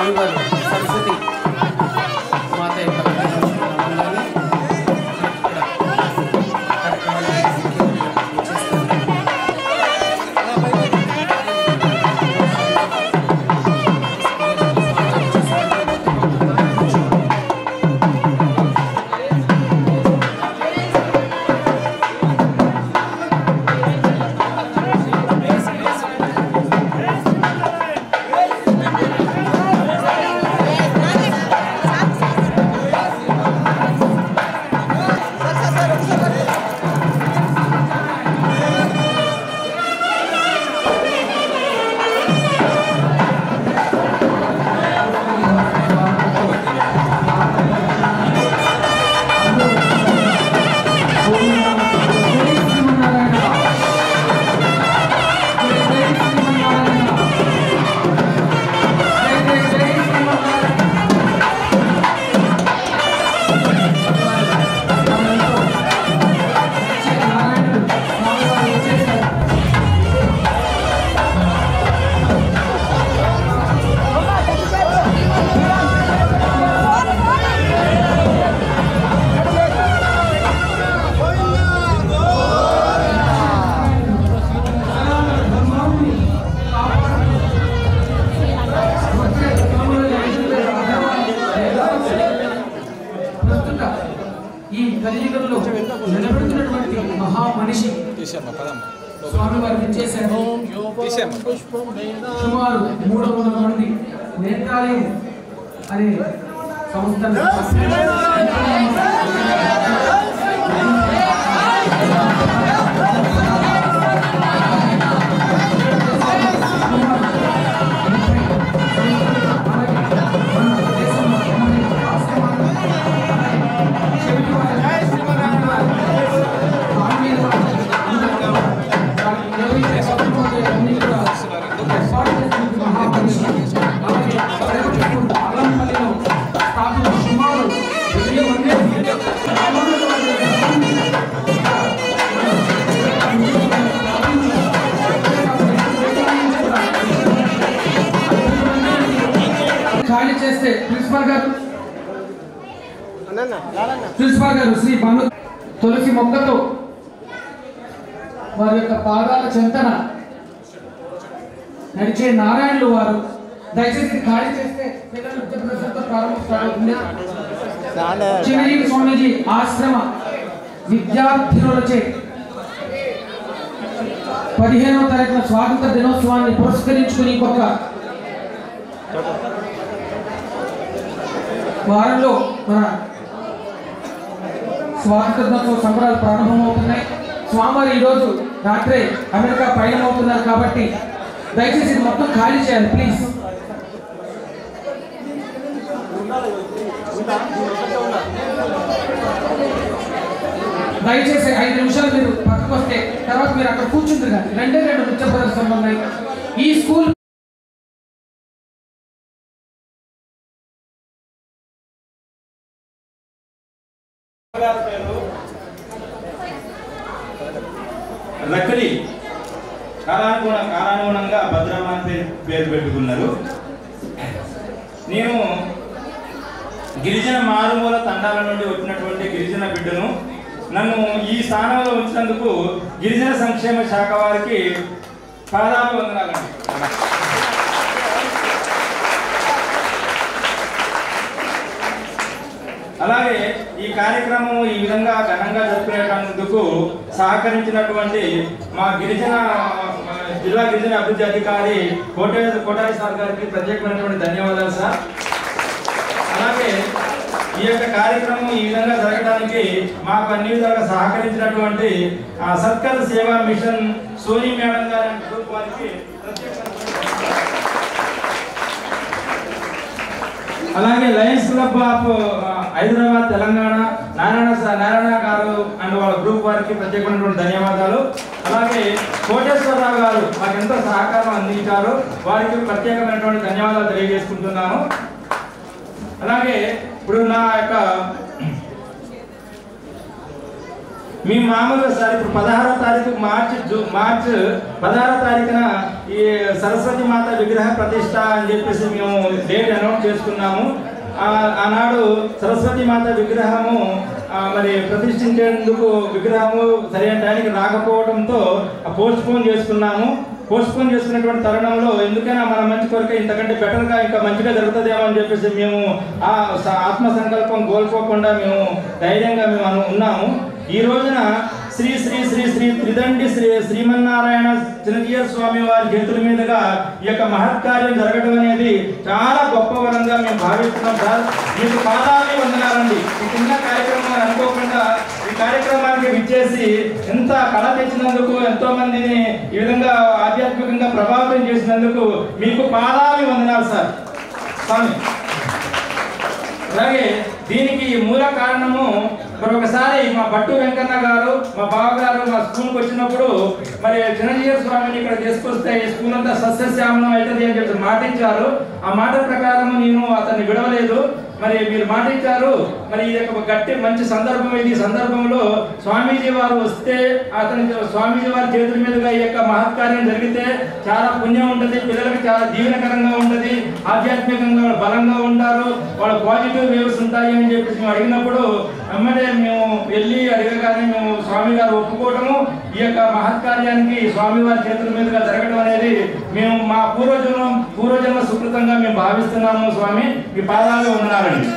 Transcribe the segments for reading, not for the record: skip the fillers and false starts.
స్వామివారు సరస్వతి మాత యొక్క నిలబెడుతున్నటువంటి మహామనిషి స్వామివారు ఇచ్చేశారు. సుమారు 300 మంది నేత్రాలయం అనే సంస్థను ఖాళీ చేస్తే ప్రిన్సిపాల్ గారు శ్రీ భాను తులసి మొక్కతో వారి యొక్క పాదాల చెంతన నడిచే నారాయణులు వారు దయచేసి ఖాళీ చేస్తే పిల్లలు ప్రదర్శనతో ప్రారంభించాలి. చిన్నజీవి స్వామీజీ ఆశ్రమ విద్యార్థినులచే 15వ తారీఖున స్వాతంత్ర దినోత్సవాన్ని పురస్కరించుకుని ఇంకొక వారంలో మన స్వాతంత్ర దినోత్సవ సంబరాలు ప్రారంభమవుతున్నాయి. స్వామివారు ఈరోజు రాత్రే అమెరికా పయనమవుతున్నారు కాబట్టి దయచేసి ఇది మొత్తం ఖాళీ చేయాలి ప్లీజ్. దయచేసి 5 నిమిషాలు మీరు పక్కకు వస్తే తర్వాత మీరు అక్కడ కూర్చుంటారు కానీ 2 నృత్య ప్రదర్శనలు ఉన్నాయి. ఈ స్కూల్ రకలి కాలానుగుణంగా భద్రమ్మ పేరు పెట్టుకున్నారు. నేను గిరిజన మారుమూల తండాల నుండి వచ్చినటువంటి గిరిజన బిడ్డను. నన్ను ఈ స్థానంలో ఉంచినందుకు గిరిజన సంక్షేమ శాఖ వారికి పాదాభివందనాలండి. అలాగే ఈ కార్యక్రమం ఈ విధంగా ఘనంగా జరుపుకునేటందుకు సహకరించినటువంటి మా జిల్లా గిరిజన అభివృద్ధి అధికారి కోటారి సార్ గారికి ప్రత్యేకమైనటువంటి ధన్యవాదాలు సార్. అలాగే ఈ యొక్క కార్యక్రమం ఈ విధంగా జరగడానికి మాకు అన్ని విధాలుగా సహకరించినటువంటి సత్కర్ సేవా మిషన్ సోనీ మేడం గారి వారికి అలాగే Lions club of Hyderabad Telangana Narayana గారు అండ్ వాళ్ళ గ్రూప్ వారికి ప్రత్యేకమైనటువంటి ధన్యవాదాలు. అలాగే కోటేశ్వరరావు గారు మాకు ఎంతో సహకారం అందించారు, వారికి ప్రత్యేకమైనటువంటి ధన్యవాదాలు తెలియజేసుకుంటున్నాను. అలాగే ఇప్పుడు నా యొక్క మీ మామూలుగా సార్ ఇప్పుడు 16వ తారీఖు మార్చ్ 16వ తారీఖున ఈ సరస్వతి మాత విగ్రహ ప్రతిష్ట అని చెప్పేసి మేము డేట్ అనౌన్స్ చేసుకున్నాము. ఆనాడు సరస్వతి మాత విగ్రహము మరి ప్రతిష్ఠించేందుకు విగ్రహము సరైన టైంకి రాకపోవడంతో పోస్ట్పోన్ చేసుకున్నాము. పోస్ట్పోన్ చేసుకున్నటువంటి తరుణంలో ఎందుకైనా మన మంచి కొరకే ఇంతకంటే బెటర్గా ఇంకా మంచిగా జరుగుతుందేమో అని చెప్పేసి మేము ఆ ఆత్మ సంకల్పం కోల్పోకుండా మేము ధైర్యంగా మేము ఉన్నాము. ఈ రోజున శ్రీ శ్రీ శ్రీ శ్రీ త్రిదండి శ్రీమన్నారాయణ చిన్నజీయ స్వామి వారి చేతుల మీదుగా ఈ యొక్క మహత్కార్యం జరగడం అనేది చాలా గొప్ప వరంగా మేము భావిస్తున్నాం సార్. మీకు పాదాలు వందనాలండి. ఈ చిన్న కార్యక్రమాన్ని అనుకోకుండా ఈ కార్యక్రమానికి విచ్చేసి ఎంత కళ తెచ్చినందుకు, ఎంతో మందిని ఈ విధంగా ఆధ్యాత్మికంగా ప్రభావితం చేసినందుకు మీకు పాదాలు వందనాలు సార్ స్వామి. అలాగే దీనికి మూల కారణము మరొకసారి మా భట్టు వెంకన్న గారు, మా బావగారు మా స్కూల్కి వచ్చినప్పుడు మరి చిన్నజీయ స్వామిని ఇక్కడ తీసుకొస్తే ఈ స్కూల్ అంతా సస్యశ్యామలం అవుతుంది అని చెప్పి మాట ఇచ్చారు. ఆ మాట ప్రకారం నేను అతన్ని విడవలేదు. మరి మీరు మాట ఇచ్చారు. మరి ఇది ఒక గట్టి మంచి సందర్భం. ఇది ఈ సందర్భంలో స్వామీజీ వారు వస్తే స్వామీజీ వారి చేతుల మీదుగా ఈ యొక్క మహత్కార్యం జరిగితే చాలా పుణ్యం ఉంటుంది, పిల్లలకి చాలా దీవెనకరంగా ఉంటుంది, ఆధ్యాత్మికంగా బలంగా ఉంటారు, వాళ్ళ పాజిటివ్ వేవ్స్ ఉంటాయి అని చెప్పేసి మేము అడిగినప్పుడు వెంబడే మేము వెళ్ళి అడగగానే మేము స్వామి గారు ఒప్పుకోవటము, ఈ యొక్క మహత్కార్యానికి స్వామి వారి చేతుల మీదుగా జరగడం అనేది మేము మా పూర్వజన్మ సుకృతంగా మేము భావిస్తున్నాము. స్వామి మీ పాదాలు ఉన్నారండి.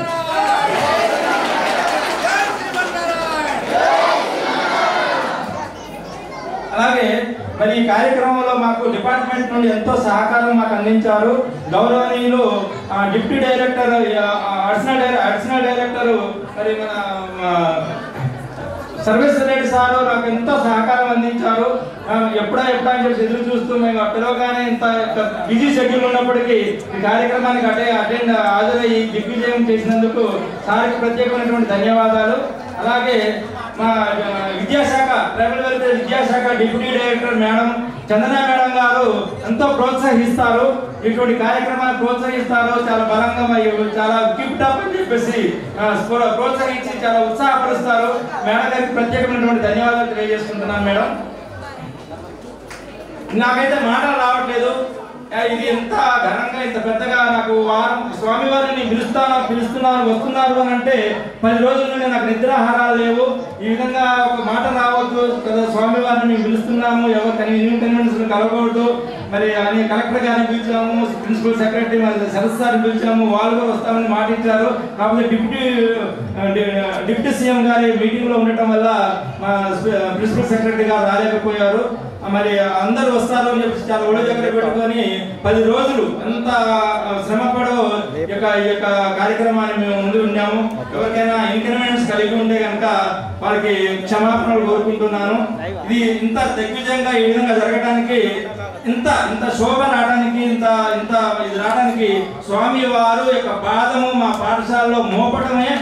అలాగే మరి ఈ కార్యక్రమంలో మాకు డిపార్ట్మెంట్ నుండి ఎంతో సహకారం మాకు అందించారు. గౌరవనీయులు డిప్యూటీ డైరెక్టర్, అడిషనల్ డైరెక్టర్ మరి మన సర్వీస్ రెడ్డి సార్ నాకు ఎంతో సహకారం అందించారు. ఎప్పుడా అని చెప్పి ఎదురు చూస్తూ మేము పిలవగానే ఇంత బిజీ షెడ్యూల్ ఉన్నప్పటికీ ఈ కార్యక్రమానికి హాజరయ్యి దిగ్విజయం చేసినందుకు సార్కి ప్రత్యేకమైనటువంటి ధన్యవాదాలు. అలాగే మా విద్యాశాఖ ట్రైబల్ వెల్ఫేర్ విద్యాశాఖ deputy director madam Chandana madam గారు ఎంతో ప్రోత్సహిస్తారు, ఇటువంటి కార్యక్రమాన్ని ప్రోత్సహిస్తారు. చాలా బలంగా చాలా గిఫ్ట్ అప్ అని చెప్పేసి ప్రోత్సహించి చాలా ఉత్సాహపరుస్తారు. మేడం గారికి ప్రత్యేకమైనటువంటి ధన్యవాదాలు తెలియజేసుకుంటున్నాను. మేడం నాకైతే మాటలు రావట్లేదు. ఇది ఎంత ఘనంగా ఇంత పెద్దగా నాకు స్వామివారిని పిలుస్తున్నాను వస్తున్నారు అని అంటే 10 రోజుల నుండి నాకు నిద్రాహారాలు లేవు. ఈ విధంగా ఒక మాట రావద్దు కదా, స్వామివారిని మేము పిలుస్తున్నాము, ఎవరు కన్వీనెన్స్ కలవకూడదు మరి అని కలెక్టర్ గారిని పిలిచాము, ప్రిన్సిపల్ సెక్రటరీ మరి సరస్సు సార్ని పిలిచాము, వాళ్ళు కూడా వస్తామని మాట ఇచ్చారు. కాకపోతే డిప్యూటీ సీఎం గారి మీటింగ్లో ఉండటం వల్ల మా ప్రిన్సిపల్ సెక్రటరీ గారు రాలేకపోయారు. మరి అందరూ వస్తారు అని చెప్పి చాలా ఒళ్ళు దగ్గర పెట్టుకొని 10 రోజులు ఎంత శ్రమపడో ఈ యొక్క కార్యక్రమాన్ని మేము ముందు ఉన్నాము. ఎవరికైనా ఇన్కన్వీనియన్స్ కలిగి ఉంటే కనుక వారికి క్షమాపణలు కోరుకుంటున్నాను. ఇది ఇంత దిగ్విజయంగా ఈ విధంగా జరగడానికి ఇంత శోభ రావడానికి ఇంత ఇది రావడానికి స్వామి వారు యొక్క పాదము మా పాఠశాలలో మోపడమే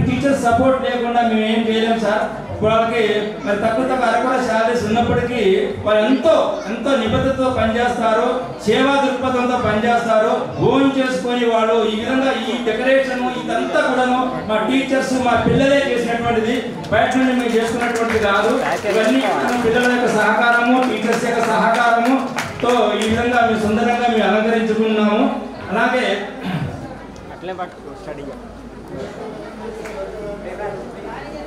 టీచర్ సపోర్ట్ లేకుండా మేము ఏం చేయలేము సార్. వాళ్ళకి మరి తక్కువ అరకొర శాలరీస్ ఉన్నప్పటికీ వాళ్ళు ఎంతో నిబద్ధతతో పనిచేస్తారు, సేవా దృక్పథంతో పనిచేస్తారు. భోజనం చేసుకొని వాళ్ళు ఈ విధంగా ఈ డెకరేషన్ ఇదంతా కూడాను మా టీచర్స్ మా పిల్లలే చేసినటువంటిది, బయట నుండి మేము చేసుకున్నటువంటిది కాదు. ఇవన్నీ పిల్లల యొక్క సహకారము, టీచర్స్ యొక్క సహకారముతో ఈ విధంగా మేము సుందరంగా మేము అలంకరించుకున్నాము. అలాగే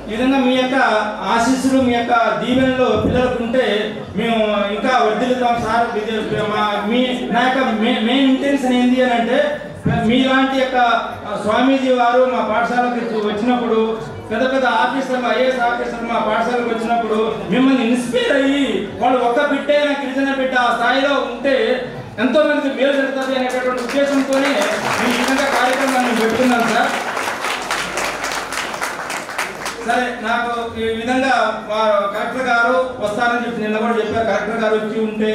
ఈ విధంగా మీ యొక్క ఆశీస్సులు, మీ యొక్క దీవెనలు పిల్లలకు ఉంటే మేము ఇంకా వర్ధిల్లుతాం సార్. నా యొక్క మెయిన్ ఇంటెన్షన్ ఏంటి అని అంటే, మీలాంటి యొక్క స్వామీజీ వారు మా పాఠశాలకు వచ్చినప్పుడు, పెద్ద ఆఫీసర్లు ఐఏఎస్ ఆఫీసర్లు మా పాఠశాలకు వచ్చినప్పుడు మిమ్మల్ని ఇన్స్పైర్ అయ్యి వాళ్ళు ఒక్క బిడ్డే నాకు గిరిజన బిడ్డ ఆ స్థాయిలో ఉంటే ఎంతో మందికి మేలు జరుగుతుంది అనేటటువంటి ఉద్దేశంతోనే ఈ విధంగా కార్యక్రమాన్ని పెడుతున్నాను సార్. సరే, నాకు ఈ విధంగా కలెక్టర్ గారు వస్తారని చెప్పి నిన్న కూడా చెప్పారు. కలెక్టర్ గారు వచ్చి ఉంటే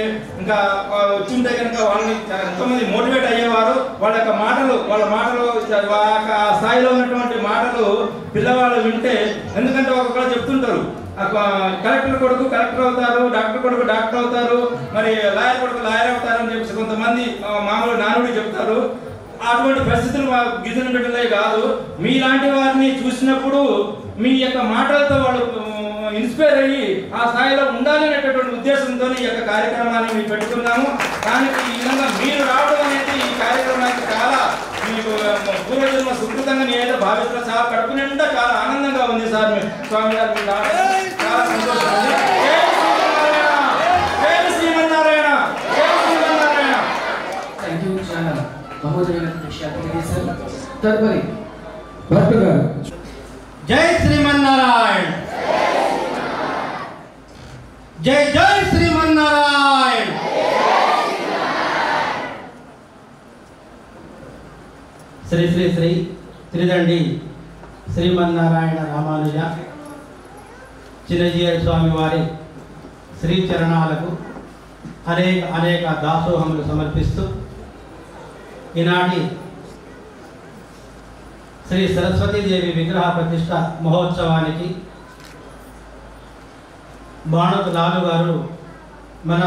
కనుక వాళ్ళని ఎంతోమంది మోటివేట్ అయ్యేవారు. వాళ్ళ మాటలు ఆ స్థాయిలో ఉన్నటువంటి మాటలు పిల్లవాళ్ళు వింటే, ఎందుకంటే ఒక్కొక్కరు చెప్తుంటారు కలెక్టర్ కొడుకు కలెక్టర్ అవుతారు, డాక్టర్ కొడుకు డాక్టర్ అవుతారు, మరి లాయర్ కొడుకు లాయర్ అవుతారు అని చెప్పేసి కొంతమంది మామూలు నానుడి చెప్తారు. అటువంటి పరిస్థితులు మా గిరిజన బిడ్డలే కాదు, మీలాంటి వారిని చూసినప్పుడు మీ యొక్క మాటలతో వాళ్ళు ఇన్స్పైర్ అయ్యి ఆ స్థాయిలో ఉండాలి అనేటటువంటి ఉద్దేశంతో ఈ యొక్క కార్యక్రమాన్ని మేము పెట్టుకున్నాము. దానికి ఈ విధంగా మీరు రావడం అనేది ఈ కార్యక్రమానికి చాలా మీకు పూర్వజన్మ సుకృతంగా నేనైతే భావిస్తున్నాను. చాలా కడుపు నిండా చాలా ఆనందంగా ఉంది సార్. మీ స్వామి గారు మీరు రావడం చాలా సంతోషం ఉంది. శ్రీమన్నారాయణ శ్రీమన్నారాయణ. Thank you. చాలా అమోదమైన విషయాలు తెలియజేశారు. తదుపరి భట్టు గారు. జై శ్రీమన్నారాయణ. జై జై శ్రీమన్నారాయణ. శ్రీ శ్రీ శ్రీ త్రిదండి శ్రీమన్నారాయణ రామానుజ చిన్నజీయ స్వామి వారి శ్రీచరణాలకు అనేక అనేక దాసోహములు సమర్పిస్తూ ఈనాటి శ్రీ సరస్వతీదేవి విగ్రహ ప్రతిష్ట మహోత్సవానికి బాణకు లాలు గారు మన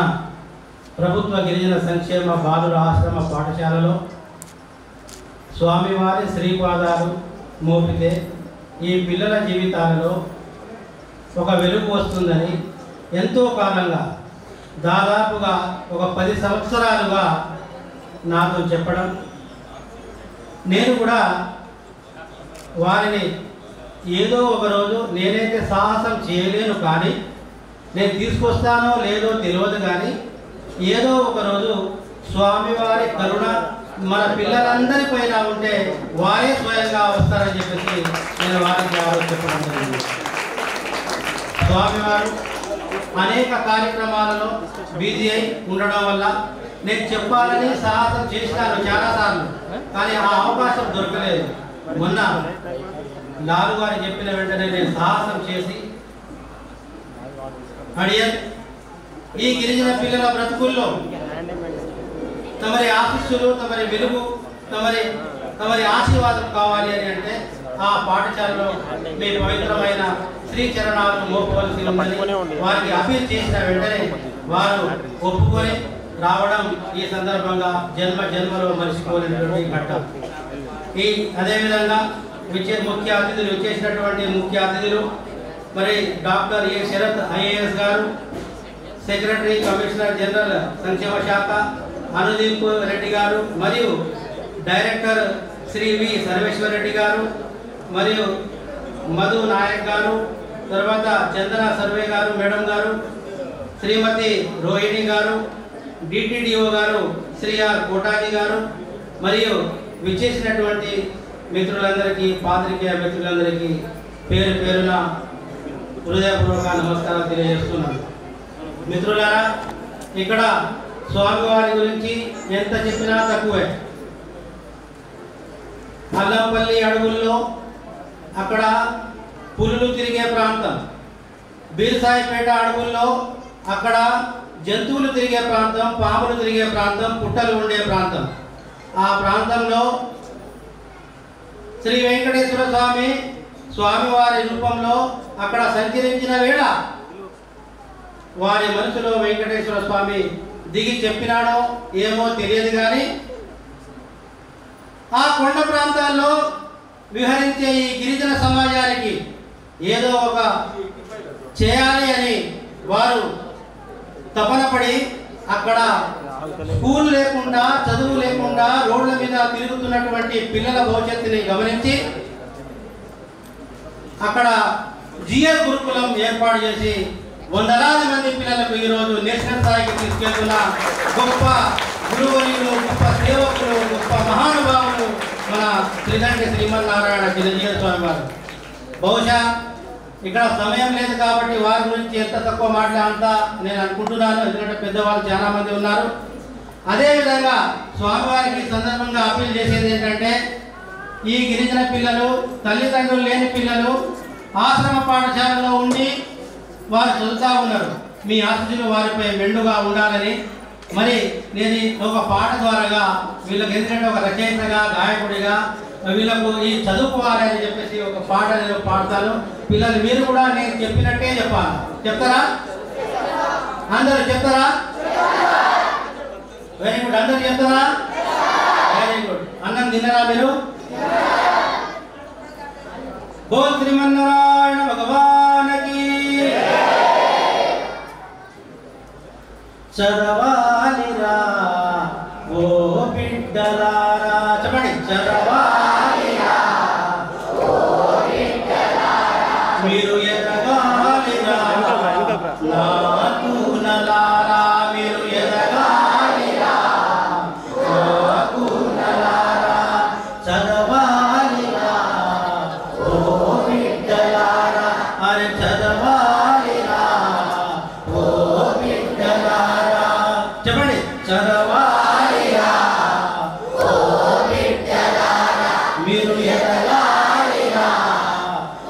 ప్రభుత్వ గిరిజన సంక్షేమ బాలుర ఆశ్రమ పాఠశాలలో స్వామివారి శ్రీపాదాలు మోపితే ఈ పిల్లల జీవితాలలో ఒక వెలుగు వస్తుందని ఎంతో కాలంగా దాదాపుగా ఒక 10 సంవత్సరాలుగా నాతో చెప్పడం, నేను కూడా వారిని ఏదో ఒకరోజు నేనైతే సాహసం చేయలేను, కానీ నేను తీసుకొస్తానో లేదో తెలియదు, కానీ ఏదో ఒకరోజు స్వామివారి కరుణ మన పిల్లలందరిపైన ఉంటే వారే స్వయంగా వస్తారని చెప్పేసి నేను వారికి చెప్పడం జరిగింది. స్వామివారు అనేక కార్యక్రమాలలో బిజీ అయి ఉండడం వల్ల నేను చెప్పాలని సాహసం చేసినాను చాలాసార్లు, కానీ ఆ అవకాశం దొరకలేదు. మొన్న లాలు గారు చెప్పిన వెంటనే నేను సాహసం చేసి అడియన్ ఈ గిరిజన పిల్లల బ్రతుకుల్లో తమరి ఆశీస్సులు, తమరి వెలుగు, తమరి ఆశీర్వాదం కావాలి అని అంటే ఆ పాఠశాలలో మీ పవిత్రమైన శ్రీచరణాలను మోపవలసి ఉందని వారికి అపీల్ చేసిన వెంటనే వారు ఒప్పుకొని రావడం ఈ సందర్భంగా జన్మ జన్మలో మర్చిపోలేనటువంటి ఘట్టం. అదేవిధంగా ముఖ్య అతిథులు వచ్చేసినటువంటి ముఖ్య అతిథులు మరి డాక్టర్ ఏ శరత్ ఐఏఎస్ గారు, సెక్రటరీ కమిషనర్ జనరల్ సంక్షేమ శాఖ అనుదీప్ రెడ్డి గారు, మరియు డైరెక్టర్ శ్రీ వి సర్వేశ్వర్ రెడ్డి గారు, మరియు మధు నాయక్ గారు, తర్వాత చందన సర్వే గారు మేడం గారు, శ్రీమతి రోహిణి గారు, డిటిడిఓ గారు శ్రీ ఆర్ కోటాజీ గారు, మరియు విచ్చేసినటువంటి మిత్రులందరికీ, పాత్రికేయ మిత్రులందరికీ పేరు పేరున హృదయపూర్వక నమస్కారం తెలియజేస్తున్నాను. మిత్రులారా, ఇక్కడ స్వామివారి గురించి ఎంత చెప్పినా తక్కువే. అల్లంపల్లి అడవుల్లో అక్కడ పులులు తిరిగే ప్రాంతం, బీర్సాయిపేట అడవుల్లో అక్కడ జంతువులు తిరిగే ప్రాంతం, పాములు తిరిగే ప్రాంతం, పుట్టలు ఉండే ప్రాంతం. ఆ ప్రాంతంలో శ్రీ వెంకటేశ్వర స్వామి స్వామివారి రూపంలో అక్కడ సంచరించిన వేళ వారి మనసులో వెంకటేశ్వర స్వామి దిగి చెప్పినాడో ఏమో తెలియదు, కానీ ఆ కొండ ప్రాంతాల్లో విహరించే ఈ గిరిజన సమాజానికి ఏదో ఒక చేయాలి అని వారు తపన పడి అక్కడ స్కూల్ లేకుండా, చదువు లేకుండా రోడ్ల మీద తిరుగుతున్నటువంటి పిల్లల భవిష్యత్తుని గమనించి అక్కడ జిఎల్ గురుకులం ఏర్పాటు చేసి వందలాది మంది పిల్లలకు ఈరోజు నేషనల్ స్థాయికి తీసుకెళ్తున్న గొప్ప గురువులు, గొప్ప సేవకులు, గొప్ప మహానుభావులు మన త్రిదండి శ్రీమన్నారాయణ చిరంజీవి స్వామి వారు. బహుశా ఇక్కడ సమయం లేదు కాబట్టి వారి గురించి ఎంత తక్కువ మాట్లాడంతా నేను అనుకుంటున్నాను, ఎందుకంటే పెద్దవాళ్ళు చాలా మంది ఉన్నారు. అదేవిధంగా స్వామివారికి సందర్భంగా అప్పీల్ చేసేది ఏంటంటే, ఈ గిరిజన పిల్లలు, తల్లిదండ్రులు లేని పిల్లలు ఆశ్రమ పాఠశాలలో ఉండి వారు చదువుతూ ఉన్నారు. మీ ఆశీస్సులు వారిపై మెండుగా ఉండాలని మరి నేను ఒక పాట ద్వారా వీళ్ళకి, ఎందుకంటే ఒక రచయితగా, గాయకుడిగా వీళ్ళకు ఈ చదువుకోవాలని చెప్పేసి ఒక పాట నేను పాడతాను. పిల్లలు మీరు కూడా నేను చెప్పినట్టే చెప్పాలి. చెప్తారా? అందరూ చెప్తారా? Very good. అందరూ చెప్తారా? Very good. అన్నం ప్రసాదం తిన్నారా మీరు? బోల్ శ్రీమన్నారాయణ భగవానకి. చదవాలిరా ఓ బిడ్డలారా, చెప్పండి. చదవాలిరా ఓ బిడ్డలారా, మీరు ఎదగాలిరా నాకునలారా, మీరు ఎదగాలిరా నాకునలారా. చదవాలిరా ఓ బిడ్డలారా, అరే చదవాలిరా ఓ బిడ్డలారా, చెప్పండి. చదవాలిరా ఓ బిడ్డలారా, మీరు ఎదగాలిరా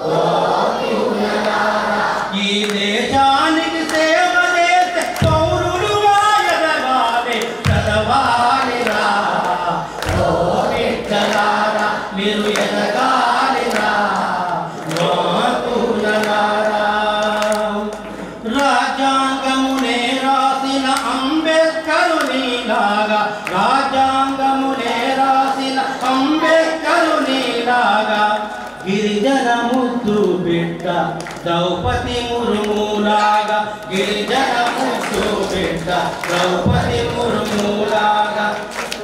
ఓ బిడ్డలారా. ఈ దేశానికి సేవ చేసే పౌరులుగా ఎదగాలి. చదవాలిరా ఓ బిడ్డలారా, మీరు ఎదగాలిరా నాకునలారా. రాజ్యాంగమునే రాసిన అంబేద్కరునిలాగా, రాజ్యాంగమునే రాసిన అంబేద్కరునిలాగా, గిరిజన ముద్దు బిడ్డ ద్రౌపది ముర్ములాగా, గిరిజన ముద్దు బిడ్డ ద్రౌపది ముర్ములాగా,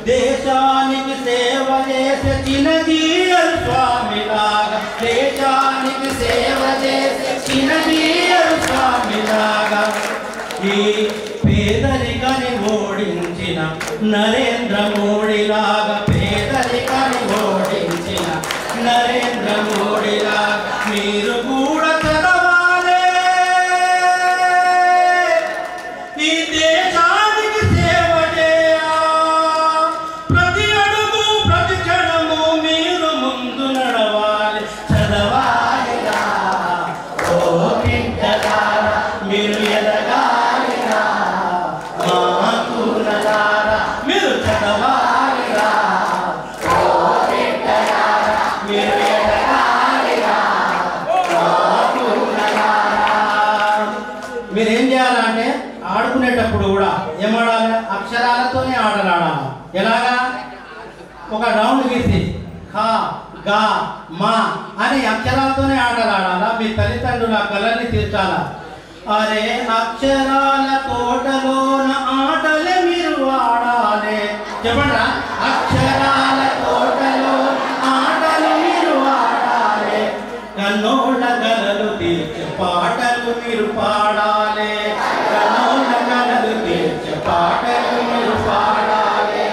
దేశానికి సేవ చేసే చిన్నజీయర్ స్వామిలాగా, దేశానికి సేవ చేసే చిన్నజీయర్ స్వామిలాగా, ఈ పేదరికాన్ని ఓడించిన నరేంద్ర మోడీలాగా, పేదరికాన్ని ఓడించిన నరేంద్ర మోడీలాగా మీరు కూడా చదవాలి. ఈ దేశానికి సేవ చేయ, ప్రతి అడుగు ప్రతి క్షణము మీరు ముందు నడవాలి. చదవాలిరా ఓ బిడ్డలారా, మీరు ఎదగాలిరా మాకునలారా, మీరు చదవాలిరా ఓ బిడ్డలారా, మీరు ఎదగాలిరా మాకునలారా. మీరేం చేయాలంటే ఆడుకునేటప్పుడు కూడా ఏమాడాలి? అక్షరాలతోనే ఆటలు ఆడాలి. ఎలాగా? ఒక రౌండ్ గీసి ఖా గా మా అని అక్షరాలతోనే ఆటలు ఆడాలా. మీ తల్లిదండ్రుల కళల్ని తీర్చాలా. అరే అక్షరాల కోటలోన ఆటలే మీరు ఆడాలి. చెప్పండి. అక్షరాల కోటలో ఆటలు మీరు ఆడాలి. కన్నోళ్ళ కలలు తీర్చే పాటలు మీరు పాడాలి. కన్నోళ్ళ కలలు తీర్చే పాటలు మీరు పాడాలి.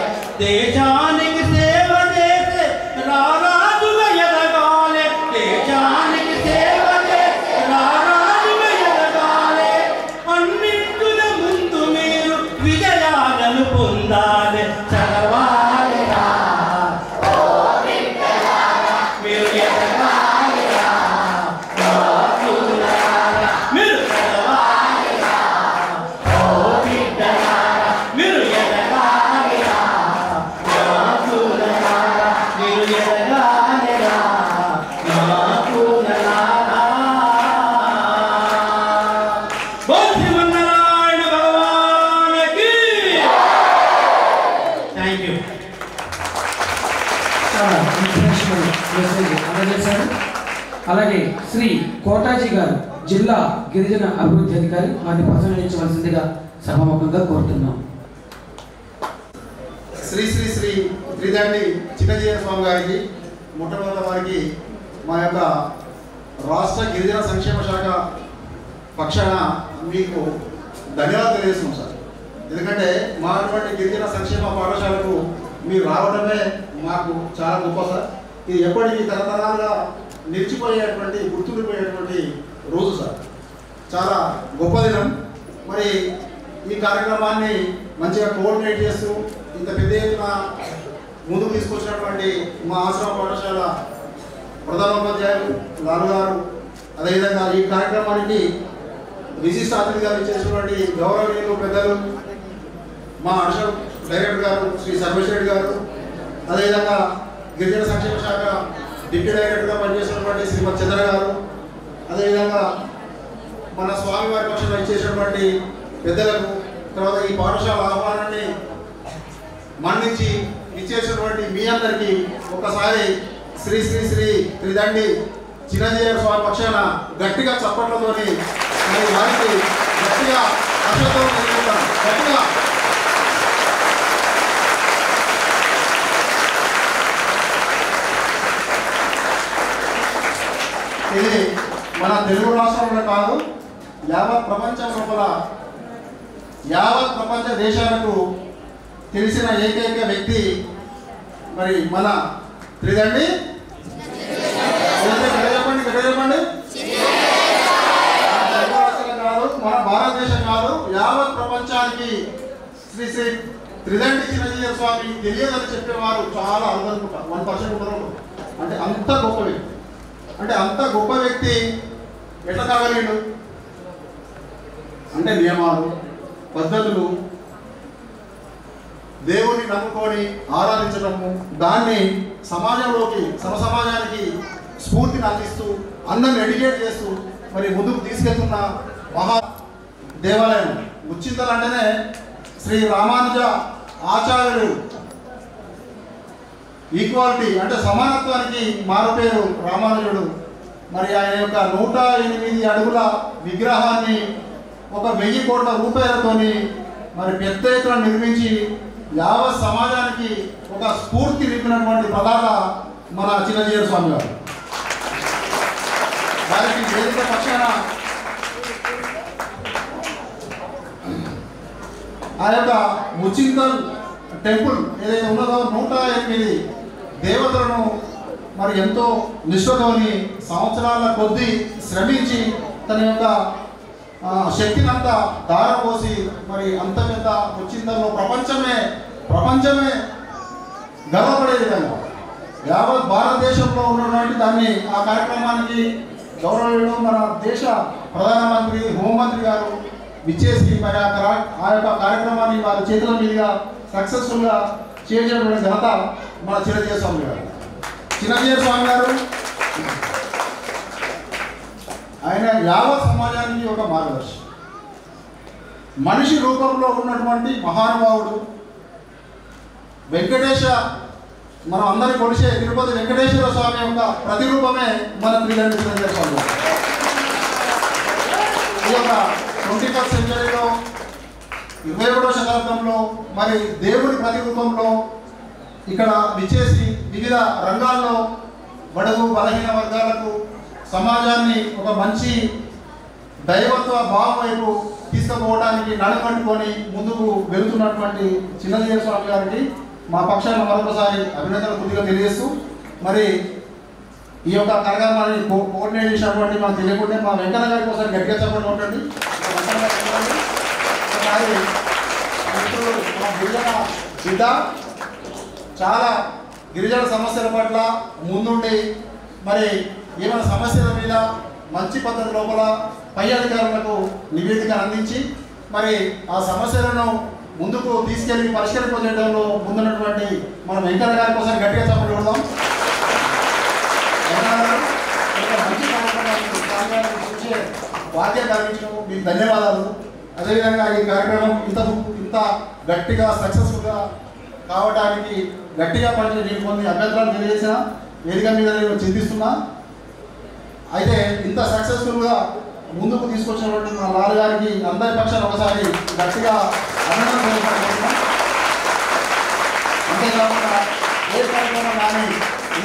దేశానికి సేవ చేసే రారాజుగా ఎదగాలి. దేశానికి సేవ చేసే రారాజుగా ఎదగాలి. అన్నింటిన ముందు మీరు విజయాలను పొందాలి. చదవాలిరా ఓ బిడ్డలారా, మీరు ఎదగాలిరా నాకునలారా, మీరు చదవాలిరా ఓ బిడ్డలారా, మీరు ఎదగాలిరా నాకునలారా, మీరు ఎదగాలిరా నాకునలారా. బోల్ శ్రీమన్నారాయణ భగవానకి. Thank you. చాలా ఇన్స్పిరేషనల్ మెసేజ్ అందజేశారు. అలాగే శ్రీ కోటాజీ గారు జిల్లా గిరిజన అభివృద్ధి అధికారి వారిని ప్రసంగించవలసిందిగా సభాముఖంగా కోరుతున్నాం. శ్రీ శ్రీ శ్రీ త్రిదండి చిన్నజీయ స్వామి గారికి మొట్టమొదటి వారికి మా యొక్క రాష్ట్ర గిరిజన సంక్షేమ శాఖ పక్షాన మీకు ధన్యవాదాలు తెలియజేస్తున్నాం సార్. ఎందుకంటే మా అటువంటి గిరిజన సంక్షేమ పాఠశాలకు మీరు రావడమే మాకు చాలా గొప్ప సార్. ఇది ఎప్పటికీ తరతరాలుగా నిలిచిపోయేటువంటి గుర్తుండిపోయేటువంటి రోజు సార్. చాలా గొప్ప దినం. మరి ఈ కార్యక్రమాన్ని మంచిగా కోఆర్డినేట్ చేస్తూ ఇంత పెద్ద ఎత్తున ముందుకు తీసుకొచ్చినటువంటి మా ఆశ్రమ పాఠశాల ప్రధానోపాధ్యాయులు లాలు గారు, అదేవిధంగా ఈ కార్యక్రమానికి విశిష్ట అతిథిగా ఇచ్చేసినటువంటి గౌరవనీయులు పెద్దలు మా అడిషనల్ డైరెక్టర్ గారు శ్రీ సర్వేశ్వరెడ్డి గారు, అదేవిధంగా గిరిజన సంక్షేమ శాఖ డిప్యూటీ డైరెక్టర్గా పనిచేసినటువంటి శ్రీమతి చంద్ర గారు, అదేవిధంగా మన స్వామివారి పక్షంలో ఇచ్చేసినటువంటి పెద్దలకు, తర్వాత ఈ పాఠశాల ఆహ్వానాన్ని మన్నించి ఇచ్చేసినటువంటి మీ అందరికీ ఒకసారి శ్రీ శ్రీ శ్రీ త్రిదండి చిరంజీవి స్వామి పక్షాన గట్టిగా చప్పట్లతోని మరి వారికి గట్టిగా అక్షతో గట్టిగా ఇది మన తెలుగు రాష్ట్రంలో కాదు, యావత్ ప్రపంచం లోపల యావత్ ప్రపంచ దేశాలకు తెలిసిన ఏకైక వ్యక్తి మరి మన త్రిదండి. చెప్పండి చెప్పండి. తెలుగు రాష్ట్రాలు కాదు, మన భారతదేశం కాదు, యావత్ ప్రపంచానికి శ్రీ శ్రీ త్రిదండి చిరంజీవి స్వామి తెలియదని చెప్పేవారు చాలా అరుదనుకుంటా, 1% ఉంటారు. అంటే అంత గొప్ప వ్యక్తి, అంటే అంత గొప్ప వ్యక్తి ఎట్లా కాగలిగాడు అంటే నియమాలు, పద్ధతులు, దేవుని నమ్ముకొని ఆరాధించడము, దాన్ని సమాజంలోకి సమసమాజానికి స్ఫూర్తిని అందిస్తూ అందరిని ఎడ్యుకేట్ చేస్తూ మరి ముందుకు తీసుకెళ్తున్న మహా దేవాలయం. ముచ్చింతలు అంటేనే శ్రీ రామానుజ ఆచార్యులు ఈక్వాలిటీ అంటే సమానత్వానికి మారుపేరు రామానుజుడు. మరి ఆయన యొక్క 108 అడుగుల విగ్రహాన్ని 1,000 కోట్ల రూపాయలతోని మరి పెద్ద ఎత్తున నిర్మించి యావత్ సమాజానికి ఒక స్ఫూర్తి నింపినటువంటి ప్రధాన మన చిరంజీవి స్వామి గారు. వారికి వేదిక పక్షాన ఆ యొక్క ముచింతల్ టెంపుల్ ఏదైతే ఉన్నదో 108 దేవతలను మరి ఎంతో నిష్ఠతోని సంవత్సరాల కొద్దీ శ్రమించి తన యొక్క శక్తినంతా ధారపోసి మరి అంత పెద్ద ముచింతల్లో ప్రపంచమే గర్వపడే విధంగా యావత్ భారతదేశంలో ఉన్నటువంటి దాన్ని ఆ కార్యక్రమానికి గౌరవనీయులు మన దేశ ప్రధానమంత్రి హోంమంత్రి గారు విచ్చేసి మరి ఆ యొక్క కార్యక్రమాన్ని వారి చేతుల మీదుగా సక్సెస్ఫుల్గా చేసేటువంటి ఘనత మన చిరంజీవి స్వామి గారు. చిరంజీవి స్వామి గారు ఆయన యావత్ సమాజానికి ఒక మార్గదర్శి, మనిషి రూపంలో ఉన్నటువంటి మహానుభావుడు. వెంకటేశ మనం అందరి కొలిసే తిరుపతి వెంకటేశ్వర స్వామి యొక్క ప్రతిరూపమే మన త్రిదండి చిరంజీవి స్వామి గారు. ఈ యొక్క 21వ సెంచరీలో 21వ శతాబ్దంలో మరి దేవుడి ప్రతిరూపంలో ఇక్కడ విచ్చేసి వివిధ రంగాల్లో బడుగు బలహీన వర్గాలకు సమాజాన్ని ఒక మంచి దైవత్వ భావం వైపు తీసుకుపోవడానికి నడపట్టుకొని ముందుకు వెళుతున్నటువంటి చిరంజీవి స్వామి గారికి మా పక్షాన మరొకసారి అభినందనలు కొద్దిగా తెలియజేస్తూ మరి ఈ యొక్క కార్యక్రమాన్ని కోఆర్డినేట్ చేసినటువంటి మాకు తెలియకుండా మా వెంకన్న గారికి ఒకసారి గట్టిగా చెప్పండి ఉంటుంది. మా గిరిజన బిడ్డ చాలా గిరిజన సమస్యల పట్ల ముందుండి మరి ఏమైనా సమస్యల మీద మంచి పద్ధతి లోపల పై అధికారులకు నివేదిక అందించి మరి ఆ సమస్యలను ముందుకు తీసుకెళ్లి పరిష్కరింపజేయడంలో ముందున్నటువంటి మన వెంకన్న గారి కోసం గట్టిగా చెప్పండి చూడదాం. మంచి కార్యక్రమాన్ని చూసే బాధ్యత కలిగించడం మీకు ధన్యవాదాలు. అదేవిధంగా ఈ కార్యక్రమం ఇంత గట్టిగా సక్సెస్ఫుల్గా కావడానికి గట్టిగా పనిచేసి నేను కొన్ని అభ్యంతరాలు తెలియజేసిన వేదిక మీద నేను చింతిస్తున్నా. అయితే ఇంత సక్సెస్ఫుల్గా ముందుకు తీసుకొచ్చినటువంటి మా లాల్ గారికి అందరి పక్షాన్ని ఒకసారి గట్టిగా అభినందనలు తెలియజేస్తున్నాం. అంతేకాకుండా ఏ కార్యక్రమం కానీ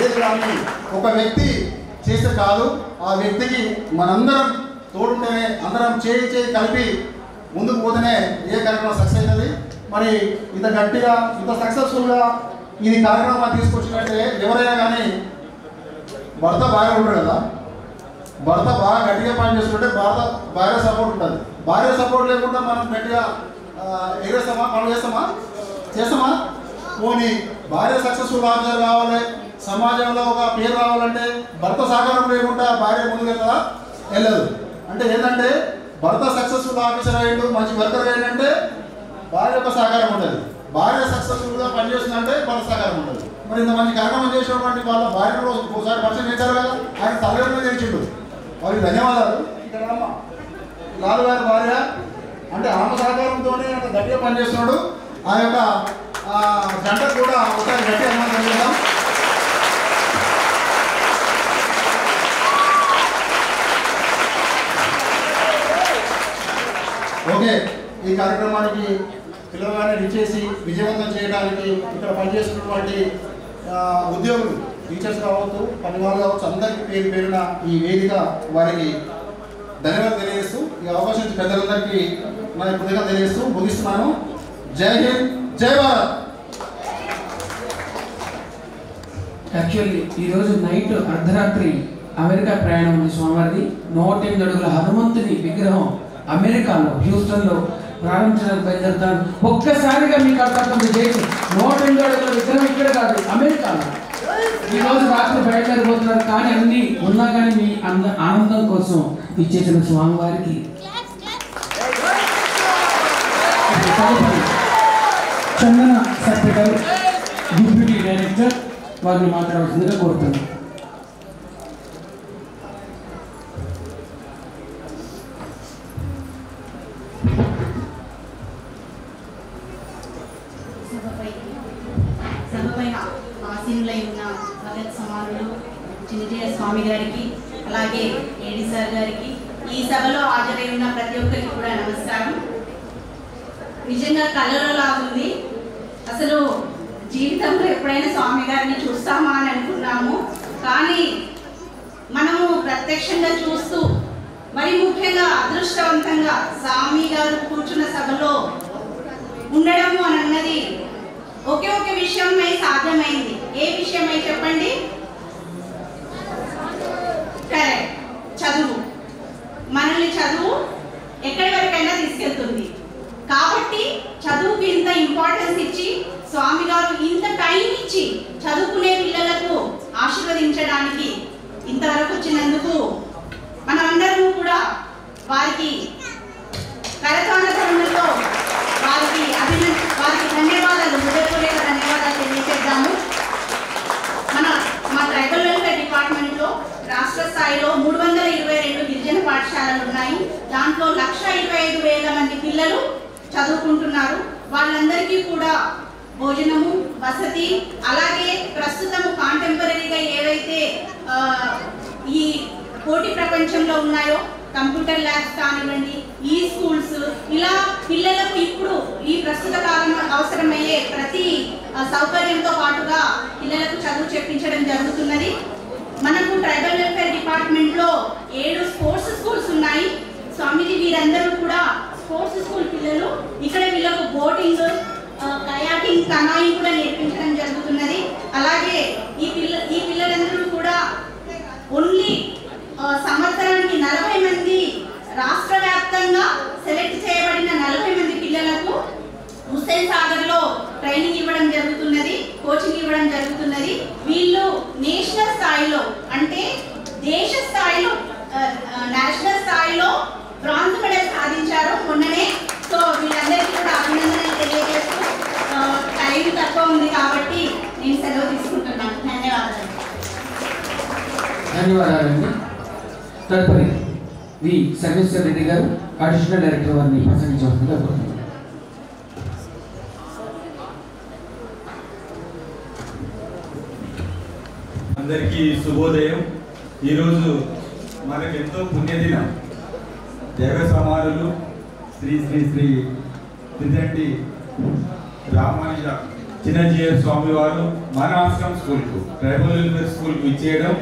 ఏది కానీ ఒక వ్యక్తి చేస్తే కాదు, ఆ వ్యక్తికి మనందరం తోడుంటేనే అందరం చేయి కలిపి ముందుకు పోతేనే ఏ కార్యక్రమం సక్సెస్ అవుతుంది. మరి ఇంత గట్టిగా ఇంత సక్సెస్ఫుల్గా ఇది కార్యక్రమం తీసుకొచ్చినట్టే ఎవరైనా కానీ భర్త బాగా ఉంటాడు కదా, భర్త బాగా గట్టిగా పనిచేస్తుంటే భార్య సపోర్ట్ ఉంటుంది. భార్య సపోర్ట్ లేకుండా మనం గట్టిగా ఎగరేస్తామా, పనులు చేస్తామా పోనీ భార్య సక్సెస్ఫుల్ ఆఫీసర్ కావాలి, సమాజంలో ఒక పేరు రావాలంటే భర్త సహకారం లేకుండా భార్య ముందుకు వెళ్తుందా? వెళ్ళదు. అంటే ఏంటంటే భర్త సక్సెస్ఫుల్ ఆఫీసర్ అయ్యిండు, మంచి వర్కర్ అయ్యిందంటే భార్య యొక్క సహకారం ఉంటుంది. భార్య సక్సెస్ఫుల్గా పనిచేస్తుందంటే భర్త సహకారం ఉంటుంది. మరి ఇంత మంచి కార్యక్రమం చేసినటువంటి వాళ్ళ భార్య రోజు ఒకసారి పరిచయం చేశారు కదా, ఆయన తల్లిదండ్రులు తెలిసిండు, వారికి ధన్యవాదాలు. ఇక్కడ లాల్ గారి భార్య అంటే ఆమె సహకారంతోనే అంత గట్టిగా పనిచేస్తున్నాడు. ఆ యొక్క జంట కూడా ఒకసారి గట్టి అభినందనలు చేద్దాం. ఓకే, ఈ కార్యక్రమానికి పిల్లగానే విచ్చేసి విజయవంతం చేయడానికి ఇక్కడ పనిచేస్తున్నటువంటి ఉద్యోగులు, టీచర్స్ కావచ్చు, పనివాళ్ళు కావచ్చు, అందరికీ పేరు పేరున ఈ వేదిక వారికి ధన్యవాదాలు తెలియజేస్తూ ఈ అవకాశం ఇచ్చిన పెద్దలందరికీ నా కృతజ్ఞతలు తెలియజేస్తూ ముగిస్తున్నాను. జై హింద్, జై భారత్. యాక్చువల్లీ ఈరోజు నైట్ అర్ధరాత్రి అమెరికా ప్రయాణం ఉంది స్వామివారిది. 108 అడుగుల హనుమంతుని విగ్రహం అమెరికాలో హ్యూస్టన్లో ప్రారంభించడానికి బయలుదేరుతాను. ఒక్కసారిగా మీకు అర్థం చేసి 108 అడుగుల విగ్రహం ఇక్కడ కాదు, అమెరికాలో ఈ రోజు రాత్రి బయలుదేరిపోతున్నారు. కానీ అన్ని ఉన్నా కానీ మీ ఆనందం కోసం ఇచ్చేసిన స్వామివారికి చందన సెక్రటరీ డిప్యూటీ డైరెక్టర్ వారిని మాట్లాడాల్సిందిగా కోరుతున్నాను. సభపై ఆసీనులై ఉన్న భగత్ సమానులు చిన్నజీయ స్వామి గారికి, అలాగే ఏడి సార్ గారికి, ఈ సభలో హాజరై ఉన్న ప్రతి ఒక్కరికి కూడా నమస్కారం. నిజంగా కళ్ళలో లాగుంది. అసలు జీవితంలో ఎప్పుడైనా స్వామి గారిని చూస్తామా అని అనుకున్నాము. కానీ మనము ప్రత్యక్షంగా చూస్తూ, మరి ముఖ్యంగా అదృష్టవంతంగా స్వామి గారు కూర్చున్న సభలో ఉండడము అని అన్నది ఒకే ఒక విషయమై సాధ్యమైంది. ఏ విషయమై చెప్పండి? కరెక్ట్, చదువు. మనల్ని చదువు ఎక్కడి వరకైనా తీసుకెళ్తుంది. కాబట్టి చదువుకి ఇంత ఇంపార్టెన్స్ ఇచ్చి స్వామి గారు ఇంత టైం ఇచ్చి చదువుకునే పిల్లలకు ఆశీర్వదించడానికి ఇంతవరకు వచ్చినందుకు మనమందరము కూడా వారికి కరతాళధ్వనులతో వారికి ధన్యవాదాలు, హృదయపూర్వక ధన్యవాదాలు తెలియజేద్దాము. మా ట్రైబల్ వెల్ఫేర్ డిపార్ట్మెంట్లో రాష్ట్ర స్థాయిలో 322 గిరిజన పాఠశాలలు ఉన్నాయి. దాంట్లో 1,25,000 మంది పిల్లలు చదువుకుంటున్నారు. వాళ్ళందరికీ కూడా భోజనము, వసతి, అలాగే ప్రస్తుతము కాంటెంపరీగా ఏవైతే ఈ పోటీ ప్రపంచంలో ఉన్నాయో కంప్యూటర్ ల్యాబ్స్ కానివ్వండి, ఈ స్కూల్స్, ఇలా పిల్లలకు ఇప్పుడు ఈ ప్రస్తుత కాలం అవసరమయ్యే ప్రతి సౌకర్యంతో పాటుగా పిల్లలకు చదువు చెప్పించడం జరుగుతున్నది. మనకు ట్రైబల్ వెల్ఫేర్ డిపార్ట్మెంట్లో 7 స్పోర్ట్స్ స్కూల్స్ ఉన్నాయి. స్వామిజీ వీరందరూ కూడా స్పోర్ట్స్ స్కూల్ పిల్లలు. ఇక్కడ వీళ్ళకు బోటింగ్, కయాకింగ్, కనాయింగ్ కూడా నేర్పించడం జరుగుతున్నది. అలాగే ఈ పిల్లలందరూ కూడా ఓన్లీ సంవత్సరానికి 40 మంది రాష్ట్ర వ్యాప్తంగా సెలెక్ట్ చేయబడిన 40 మంది పిల్లలకు హుస్సేన్ సాగర్లో ట్రైనింగ్ ఇవ్వడం జరుగుతున్నది, కోచింగ్ ఇవ్వడం జరుగుతున్నది. వీళ్ళు నేషనల్ స్థాయిలో, అంటే దేశ స్థాయిలో, నేషనల్ స్థాయిలో బ్రాంజ్ మెడల్ సాధించారు మొన్ననే. సో వీళ్ళందరికీ కూడా అభినందనలు తెలియజేస్తూ టైం తక్కువ ఉంది కాబట్టి నేను సెలవు తీసుకుంటున్నాను. ధన్యవాదాలు. ధన్యవాదాలండి. తదుపరి వి సర్వేశ్వర రెడ్డి గారు, అడిషనల్ డైరెక్టర్ వారిని ప్రసంగించవలసిందిగా కోరుతున్నాను. అందరికీ శుభోదయం. ఈరోజు మనకెంతో పుణ్యదినం. దేవ సమానులు శ్రీ శ్రీ శ్రీ త్రిదండి రామానుజ చిన్నజీయ స్వామి వారు మన ఆశ్రమం స్కూల్కు, ట్రైబల్ వెల్ఫేర్ స్కూల్కు ఇచ్చేయడం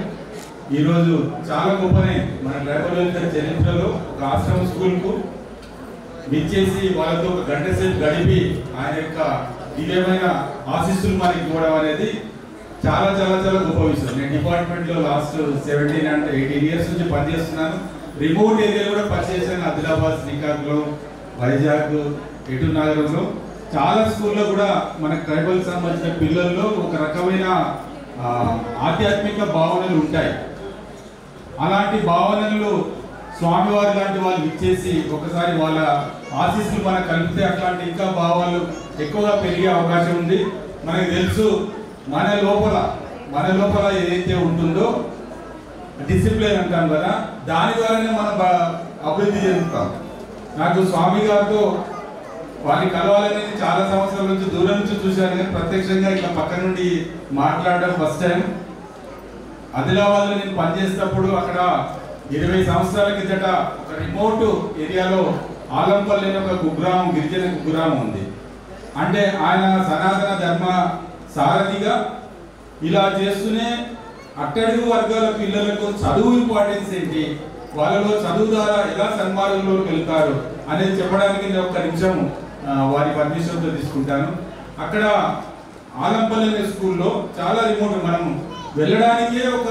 ఈరోజు చాలా గొప్పనే. మన ట్రైబల్ వెల్ఫేర్ చరిత్రలో ఒక ఆశ్రమం స్కూల్కు విచ్చేసి వాళ్ళతో ఒక గంట సేపు గడిపి ఆయన యొక్క దివ్యమైన ఆశీస్సులు మనకి ఇవ్వడం అనేది చాలా చాలా చాలా గొప్ప విషయం. నేను డిపార్ట్మెంట్లో లాస్ట్ 17 అంటే 18 ఇయర్స్ నుంచి పనిచేస్తున్నాను. రిమోట్ ఏరియాలో కూడా పనిచేసాను. ఆదిలాబాద్, శ్రీకాకుళం, వైజాగ్, ఎటు నగరంలో చాలా స్కూల్లో కూడా మనకు ట్రైబల్ సంబంధించిన పిల్లల్లో ఒక రకమైన ఆధ్యాత్మిక భావనలు ఉంటాయి. అలాంటి భావనలు స్వామివారి లాంటి వాళ్ళు ఇచ్చేసి ఒకసారి వాళ్ళ ఆశీస్సులు మనకు కలిపితే అట్లాంటి ఇంకా భావాలు ఎక్కువగా పెరిగే అవకాశం ఉంది. మనకు తెలుసు మన లోపల ఏదైతే ఉంటుందో డిసిప్లిన్ అంటాం కదా, దాని ద్వారానే మనం అభివృద్ధి చెందుతాం. నాకు స్వామి గారితో వారిని కలవాలని చాలా సంవత్సరాల నుంచి దూరం నుంచి చూశాను, కానీ ప్రత్యక్షంగా ఇట్లా పక్క నుండి మాట్లాడడం ఫస్ట్ టైం. ఆదిలాబాద్లో నేను పనిచేసేటప్పుడు అక్కడ 20 సంవత్సరాల కిందట ఒక రిమోట్ ఏరియాలో ఆలంపల్లి అనే ఒక కుగ్రామం, గిరిజన కుగ్రామం ఉంది. అంటే ఆయన సనాతన ధర్మ సారథిగా ఇలా చేస్తూనే అట్టడుగు వర్గాల పిల్లలకు చదువు ఇంపార్టెన్స్ ఏంటి, వాళ్ళలో చదువు ద్వారా ఎలా సన్మార్గంలోకి వెళ్తారు అనేది చెప్పడానికి నేను ఒక నిమిషం వారి పర్మిషన్తో తీసుకుంటాను. అక్కడ ఆలంపల్లి స్కూల్లో చాలా రిమోట్, మనం వెళ్ళడానికే ఒక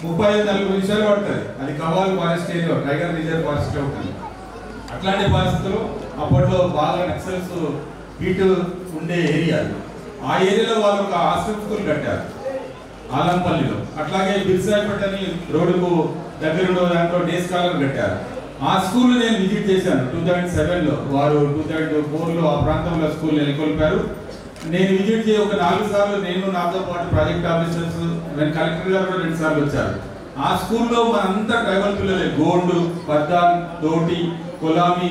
35-40 నిమిషాలు పడుతుంది. అది Kawal forest area, tiger reserve forest ఉంటుంది. అట్లాంటి పరిస్థితుల్లో అప్పట్లో బాగా నక్సల్స్ హీట్ ఉండే ఏరియాలు, ఆ ఏరియాలో వాళ్ళు ఒక హాస్టల్ స్కూల్ కట్టారు ఆలంపల్లిలో. అట్లాగే బిర్సాపేట అని రోడ్డుకు దగ్గర దాంట్లో డే స్కాలర్ కట్టారు. ఆ స్కూల్ నేను విజిట్ చేశాను 2007లో. వారు 2004లో ఆ ప్రాంతంలో స్కూల్ నెలకొల్పారు. నేను విజిట్ చేసి ఒక 4 సార్లు, నేను నాతో పాటు ప్రాజెక్ట్ ఆఫీసర్స్, కలెక్టర్ గారు కూడా 2 సార్లు వచ్చారు. ఆ స్కూల్లో మనంతా ట్రైబల్ పిల్లలే, గోండు, పర్దాన్, తోటి, కొలామి,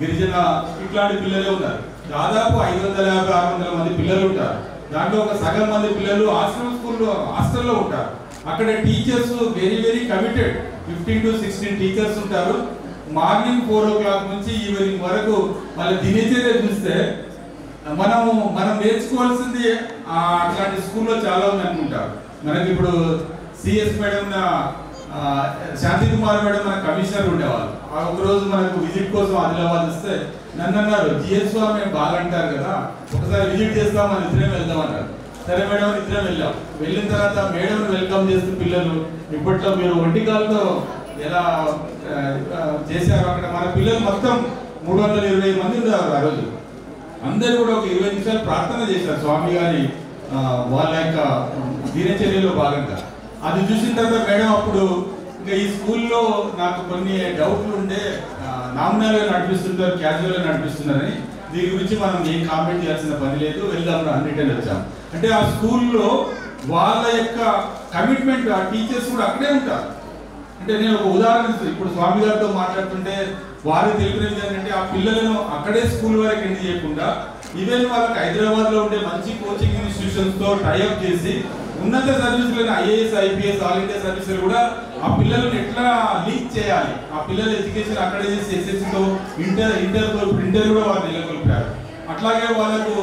గిరిజన ఇట్లాంటి పిల్లలే ఉన్నారు. దాదాపు 550-600 మంది పిల్లలు ఉంటారు. దాంట్లో ఒక సగం మంది పిల్లలు హాస్టల్లో ఉంటారు. అక్కడ teachers very very committed, 15 to 16 teachers ఉంటారు. మార్నింగ్ 4 o'clock నుంచి ఈవినింగ్ వరకు వాళ్ళ దినచర్య చూస్తే మనం నేర్చుకోవాల్సింది అట్లాంటి స్కూల్లో చాలా ఉంది అనుకుంటారు. మనకి ఇప్పుడు సిఎస్ మేడం, శాంతి కుమార్ మేడం మన కమిషనర్ ఉండేవాళ్ళు. ఒకరోజు మనకు విజిట్ కోసం ఆదిలాబాద్ వస్తే నన్ను అన్నారు, జిఎస్ మేము బాగా అంటారు కదా, ఒకసారి విజిట్ చేస్తాం, మన ఇద్దరం వెళ్దాం అన్నారు. సరే మేడం, ఇద్దరం వెళ్ళాం. వెళ్ళిన తర్వాత మేడం వెల్కమ్ చేస్తూ పిల్లలు, ఇప్పట్లో మీరు ఒంటికాలతో ఎలా చేశారు, అక్కడ మన పిల్లలు మొత్తం 320 మంది ఉన్నారు. ఆ రోజు అందరూ కూడా ఒక 20 నిమిషాలు ప్రార్థన చేశారు స్వామి గారి వాళ్ళ యొక్క దినచర్యలో భాగంగా. అది చూసిన తర్వాత మేడం అప్పుడు ఇంకా ఈ స్కూల్లో నాకు కొన్ని డౌట్లు ఉండే, నామినల్గా నడిపిస్తుంటారు, క్యాజువల్గా నడిపిస్తున్నారని, దీని గురించి మనం ఏం కామెంట్ చేయాల్సిన పని లేదు, వెళ్దాం రిటర్న్ వచ్చాం. అంటే ఆ స్కూల్లో వాళ్ళ యొక్క కమిట్మెంట్, ఆ టీచర్స్ కూడా అక్కడే ఉంటారు. అంటే నేను ఒక ఉదాహరణ ఇస్తాను. ఇప్పుడు స్వామి గారితో మాట్లాడుతుంటే వారు తెలిపినది ఏంటంటే, ఆ పిల్లలను అక్కడే స్కూల్ వరకు ఎండ్ చేయకుండా ఈవెన్ వాళ్ళకి హైదరాబాద్లో ఉండే మంచి కోచింగ్ ఇన్స్టిట్యూషన్స్తో టైఅప్ చేసి ఉన్నత సర్వీసులను ఐఏఎస్, ఐపీఎస్, ఆల్ ఇండియా సర్వీసులు కూడా ఆ పిల్లలను ఎట్లా లీక్ చేయాలి, ఆ పిల్లల ఎడ్యుకేషన్ అక్కడే చేసి ఎస్ఎస్సితో ఇంటర్ కూడా వారు నెలకొల్పారు. అట్లాగే వాళ్ళకు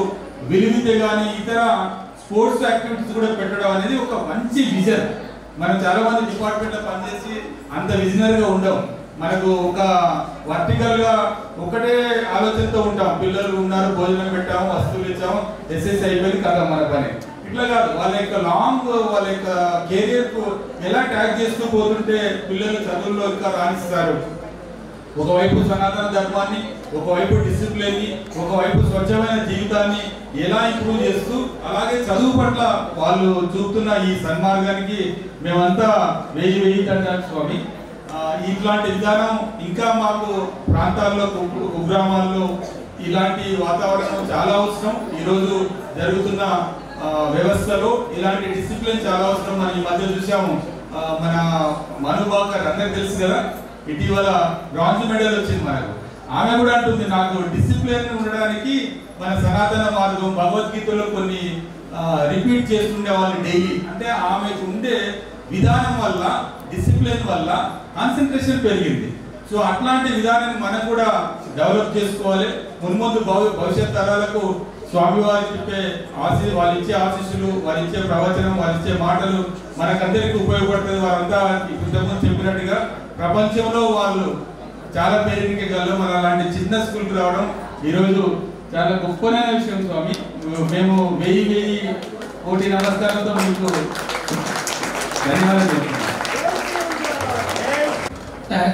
విలువిద్య కానీ ఇతర స్పోర్ట్స్ యాక్టివిటీస్ కూడా పెట్టడం అనేది ఒక మంచి విజన్. మనం చాలా మంది డిపార్ట్మెంట్లో పనిచేసి అంత విజనరీగా ఉండవు. మనకు ఒక వర్టికల్గా ఒకటే ఆలోచనతో ఉంటాం, పిల్లలు ఉన్నారు, భోజనం పెట్టాము, వస్తువులు ఇచ్చాము, ఎస్ఎస్సి అయిపోయింది కదా మన పని. ఇట్లా కాదు, వాళ్ళ యొక్క లాంగ్ వాళ్ళ యొక్క కెరియర్కు ఎలా ట్యాగ్ చేస్తూ పోతుంటే పిల్లలు చదువుల్లో ఇంకా రాణిస్తారు. ఒకవైపు సనాతన ధర్మాన్ని, ఒకవైపు డిసిప్లిన్ని, ఒకవైపు స్వచ్ఛమైన జీవితాన్ని ఎలా ఇంప్రూవ్ చేస్తూ, అలాగే చదువు పట్ల వాళ్ళు చూపుతున్న ఈ సన్మార్గానికి మేమంతా 1000 దండాలు స్వామి. ఇట్లాంటి విధానం ఇంకా మాకు ప్రాంతాల్లో, కుగ్రామాల్లో ఇలాంటి వాతావరణం చాలా అవసరం. ఈరోజు జరుగుతున్న వ్యవస్థలో ఇలాంటి డిసిప్లిన్ చాలా అవసరం. మనం ఈ మధ్య చూసాము, మన మనుబాకర్ అందరికి తెలుసు కదా, ఇటీవల బ్రాంజ్ మెడల్ వచ్చింది మనకు. ఆమె కూడా అంటుంది, నాకు డిసిప్లిన్ ఉండడానికి మన సనాతన మార్గం భగవద్గీతలో కొన్ని రిపీట్ చేస్తుండే వాళ్ళు డైలీ. అంటే ఆమెకు ఉండే విధానం వల్ల, డిసిప్లిన్ వల్ల కాన్సన్ట్రేషన్ పెరిగింది. సో అట్లాంటి విధానాన్ని మనం కూడా డెవలప్ చేసుకోవాలి. మున్ముందు భవిష్యత్ తరాలకు స్వామివారి చెప్పే వాళ్ళు ఇచ్చే ఆశీస్సులు, వారు ఇచ్చే ప్రవచనం, వారు ఇచ్చే మాటలు మనకందరికీ ఉపయోగపడుతుంది. వారంతా ఇంతకుముందు చెప్పినట్టుగా ప్రపంచంలో వాళ్ళు చాలా పేరుకెళ్ళి మన అలాంటి చిన్న స్కూల్కి రావడం ఈరోజు చాలా గొప్పనైన విషయం స్వామి. మేము 1000 కోటి నమస్కారంతో మీకు ధన్యవాదాలు చెప్తున్నాం.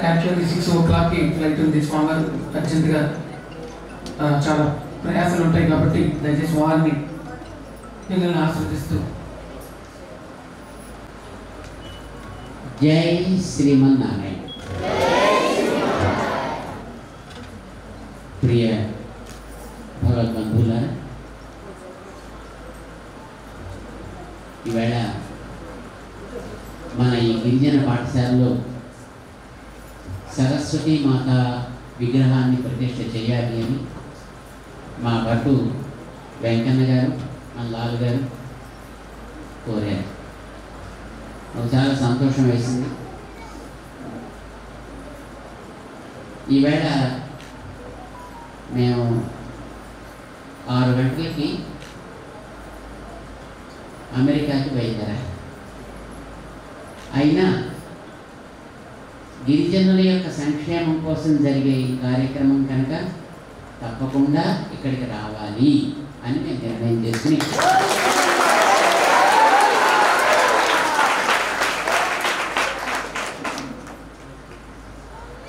యాక్చువల్లీ 6 o'clockకి ఫ్లైట్ ఉంది. స్వామి అర్జెంటుగా చాలా ప్రయాసాలు ఉంటాయి కాబట్టి దయచేసి వారిని పిల్లల్ని ఆస్వాదిస్తూ. జై శ్రీమన్నారాయణ. ప్రియ భగవద్బంధువులారా, ఈవేళ మన ఈ గిరిజన పాఠశాలలో సరస్వతి మాత విగ్రహాన్ని ప్రతిష్ఠ చేయాలి అని మా భట్టు వెంకన్న గారు, మన లాల్ గారు కోరారు. నాకు చాలా సంతోషం వేసింది. ఈవేళ మేము 6 గంటలకి అమెరికాకి బయలుదేరాలి. అయినా గిరిజనుల యొక్క సంక్షేమం కోసం జరిగే ఈ కార్యక్రమం కనుక తప్పకుండా ఇక్కడికి రావాలి అని నేను నిర్ణయం చేసుకుని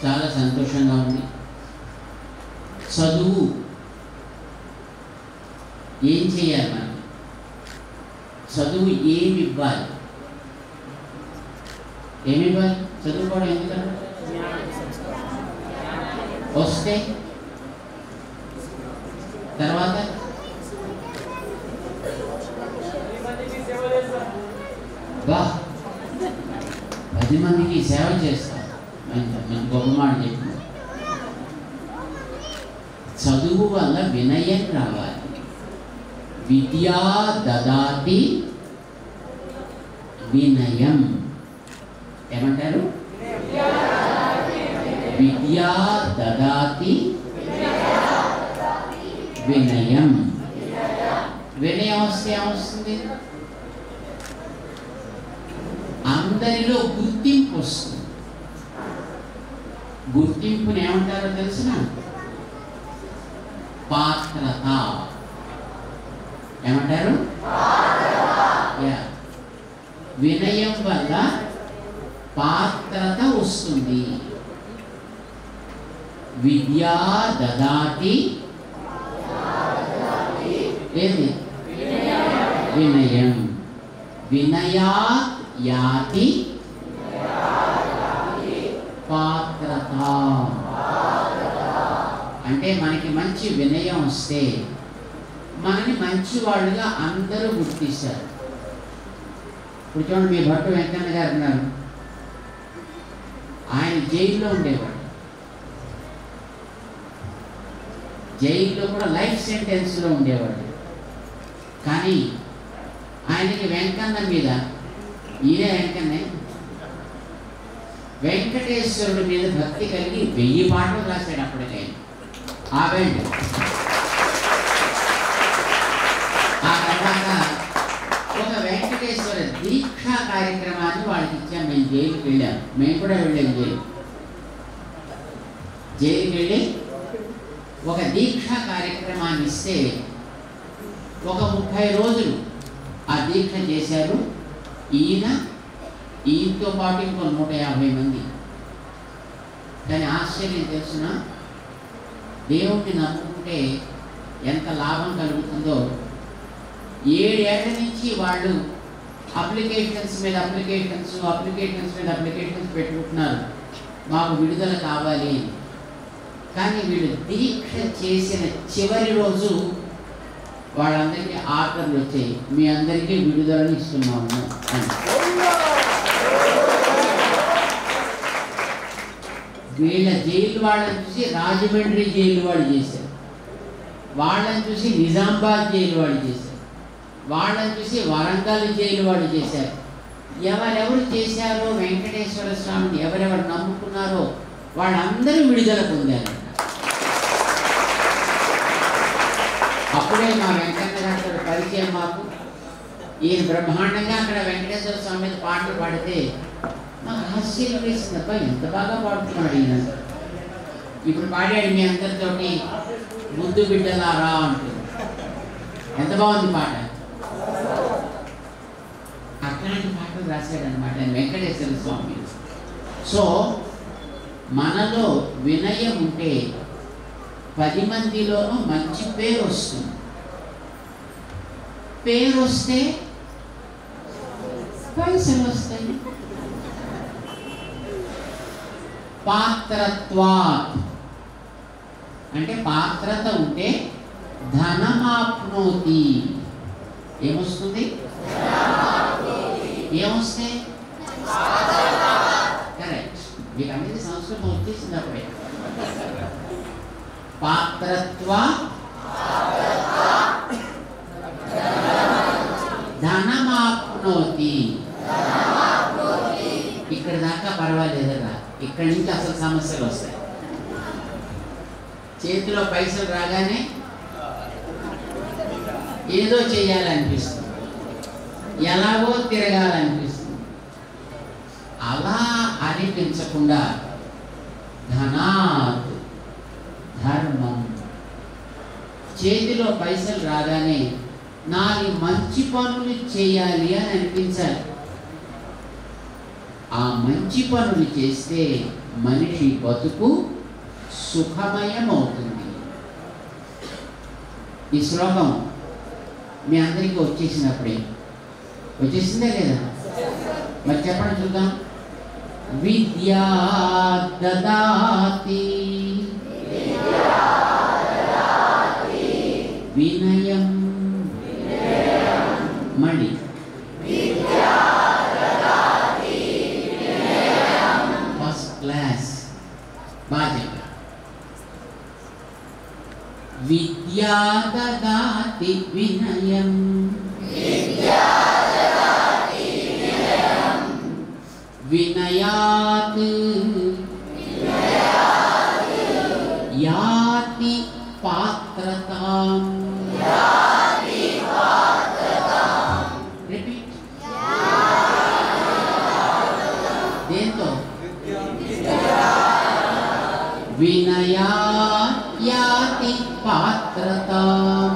చాలా సంతోషంగా ఉంది. చదువు ఏం చేయాలి? మనం చదువు ఏమి ఇవ్వాలి? ఏమి ఇవ్వాలి? చదువుకోవడం ఎందుకంటే వస్తే తర్వాత బా 10 మందికి సేవ చేస్తాం. మంచి గొప్ప మాట చెప్పి చదువు వల్ల వినయం రావాలి. విద్యా దదాతి వినయం. ఏమంటారు? విద్యా దదాతి వినయం. వినయం వస్తే ఏమొస్తుంది? అందరిలో గుర్తింపు వస్తుంది. గుర్తింపుని ఏమంటారో తెలిసిన? పాత్రత. ఏమంటారు? వినయం వల్ల పాత్రత వస్తుంది. విద్యా దదాతి ఏది? వినయం. వినయాత్ యాతి పాత్రత. అంటే మనకి మంచి వినయం వస్తే మనని మంచి వాళ్ళుగా అందరూ గుర్తిస్తారు. ఇప్పుడు చూడండి, మీ భట్టు వెంకన్న గారు ఉన్నారు. ఆయన జైల్లో ఉండేవాడు. జైల్లో కూడా లైఫ్ సెంటెన్స్లో ఉండేవాడు. కానీ ఆయనకి వెంకన్న మీద, ఈయన వెంకన్నే, వెంకటేశ్వరుడి మీద భక్తి కలిగి 1000 పాటలు రాశాడు. అప్పటికే ఆగండి. ఆ తర్వాత ఒక వెంకటేశ్వర దీక్షా కార్యక్రమాన్ని వాళ్ళకి ఇచ్చాం. మేము జైలుకి వెళ్ళాం. మేము కూడా వెళ్ళాం జైలుకి వెళ్ళి ఒక దీక్షా కార్యక్రమాన్ని ఇస్తే ఒక 30 రోజులు ఆ దీక్ష చేశారు. ఈయనతో పాటు ఇంకో 150 మంది. కానీ ఆశ్చర్యం తెలుసునా? దేవుణ్ణి నమ్ముకుంటే ఎంత లాభం కలుగుతుందో. 7 ఏళ్ల నుంచి వాళ్ళు అప్లికేషన్స్ మీద అప్లికేషన్స్ పెట్టుకుంటున్నారు, మాకు విడుదల కావాలి అని. కానీ వీళ్ళు దీక్ష చేసిన చివరి రోజు వాళ్ళందరికీ ఆర్డర్లు వచ్చాయి, మీ అందరికీ విడుదలని ఇస్తున్నాము అని. వీళ్ళ జైలు వాళ్ళని చూసి రాజమండ్రి జైలు వాళ్ళు చేశారు, వాళ్ళని చూసి నిజామాబాద్ జైలు వాళ్ళు చేశారు, వాళ్ళని చూసి వరంగల్ జైలు వాళ్ళు చేశారు. ఎవరెవరు చేశారో వెంకటేశ్వర స్వామిని ఎవరెవరు నమ్ముకున్నారో వాళ్ళందరూ విడుదల పొందారు. అప్పుడే మా వెంకన్న గారితో పరిచయం మాకు. ఈయన బ్రహ్మాండంగా అక్కడ వెంకటేశ్వర స్వామి మీద పాటలు పాడితే నాకు ఆశ్చర్యం వేసింది. అబ్బా, ఎంత బాగా పాడుతున్నాడు ఈయన. ఇప్పుడు పాడాడు మీ అందరితోటి ముద్దు బిడ్డలారా అంటూ. ఎంత బాగుంది పాట. అట్లాంటి పాటలు రాశాడనమాట వెంకటేశ్వర స్వామి. సో మనలో వినయం ఉంటే 10 మందిలోనూ మంచి పేరు వస్తుంది. పేరు వస్తే పైసలు వస్తాయి. పాత్రత్వాత్ అంటే పాత్రత ఉంటే ధనమాప్నోతి. ఏమొస్తుంది? ఏమొస్తే? కరెక్ట్. మీకు అనేది సంస్కృతం వచ్చేసింది అప్పుడే. పాత్రత్వ ఆప్నోతి. ఇక్కడ దాకా పర్వాలేదురా, ఇక్కడి నుంచి అసలు సమస్యలు వస్తాయి. చేతిలో పైసలు రాగానే ఏదో చేయాలనిపిస్తుంది, ఎలాగో తిరగాలనిపిస్తుంది. అలా అనిపించకుండా ధనాత్ ధర్మం, చేతిలో పైసలు రాగానే 4 మంచి పనులు చేయాలి అని అనిపించాలి. ఆ మంచి పనులు చేస్తే మనిషి బతుకు సుఖమయం అవుతుంది. ఈ శ్లోకం మీ అందరికీ వచ్చేసినప్పుడే, వచ్చేసిందే లేదా? మరి చెప్పండి చూద్దాం. విద్యా దదాతి వినయం, మళ్ళీ ఫస్ట్ క్లాస్ బాగా. విద్యా దదాతి వినయం, వినయాత్ యాతి పాత్రతాం. రిపీట్. దేంతో? వినయాత్ యాతి పాత్రతాం.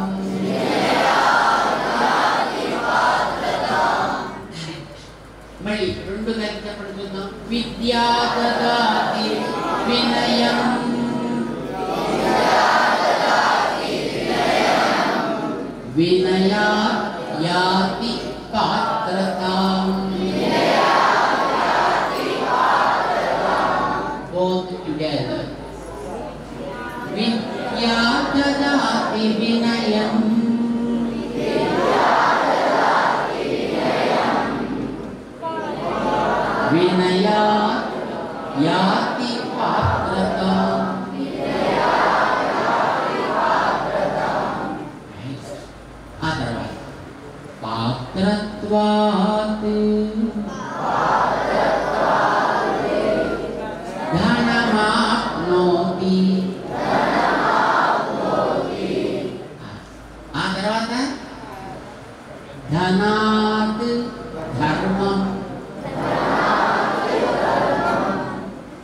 మళ్ళీ 2 కలిపి చెప్పండి చూద్దాం. విద్యా దదాతి వినయం, వినయా యాతి పాత్రతాం. Both together. విద్యా దదాతి వినయం, వినయా యాతి పాత్రతాం. ఆ తర్వాత పాత్రత్వాత్ ధనమాప్నోతి. ఆ తర్వాత ధనాత్ ధర్మం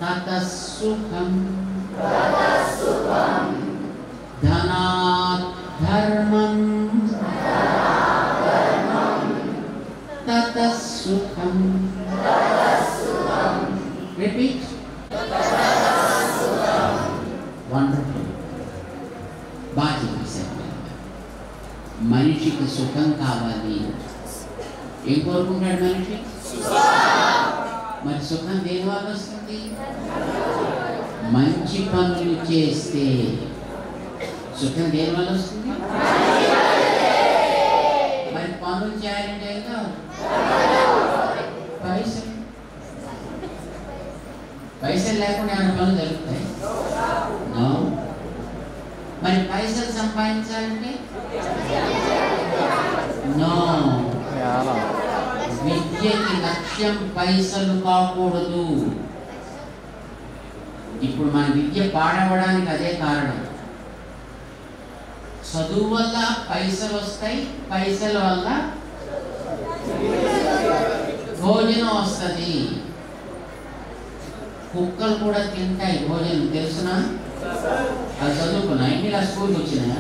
తతః సుఖం. ధనాత్ ధర్మం తతః సుఖం. రిపీట్. వండర్ఫుల్. బాగా చెప్పేశారు. మనిషికి సుఖం కావాలి. ఏం కోరుకుంటాడు మనిషి? మరి సుఖం దేని వల్ల వస్తుంది? మంచి పనులు చేస్తే. సుఖం దేని వల్ల వస్తుంది? మరి పనులు చేయాలంటే ఏదో పైసలు. పైసలు లేకుండా ఏమైనా పనులు జరుగుతాయి? నో. మరి పైసలు సంపాదించాలంటే నో. విద్యకి లక్ష్యం పైసలు కాకూడదు. ఇప్పుడు మన విద్య పాడవడానికి అదే కారణం. చదువు వల్ల పైసలు వస్తాయి, పైసల వల్ల భోజనం వస్తుంది. కుక్కలు కూడా తింటాయి భోజనం, తెలుసునా? అది చదువుకున్నా. ఇంటిలో స్కూల్కి వచ్చినాయా?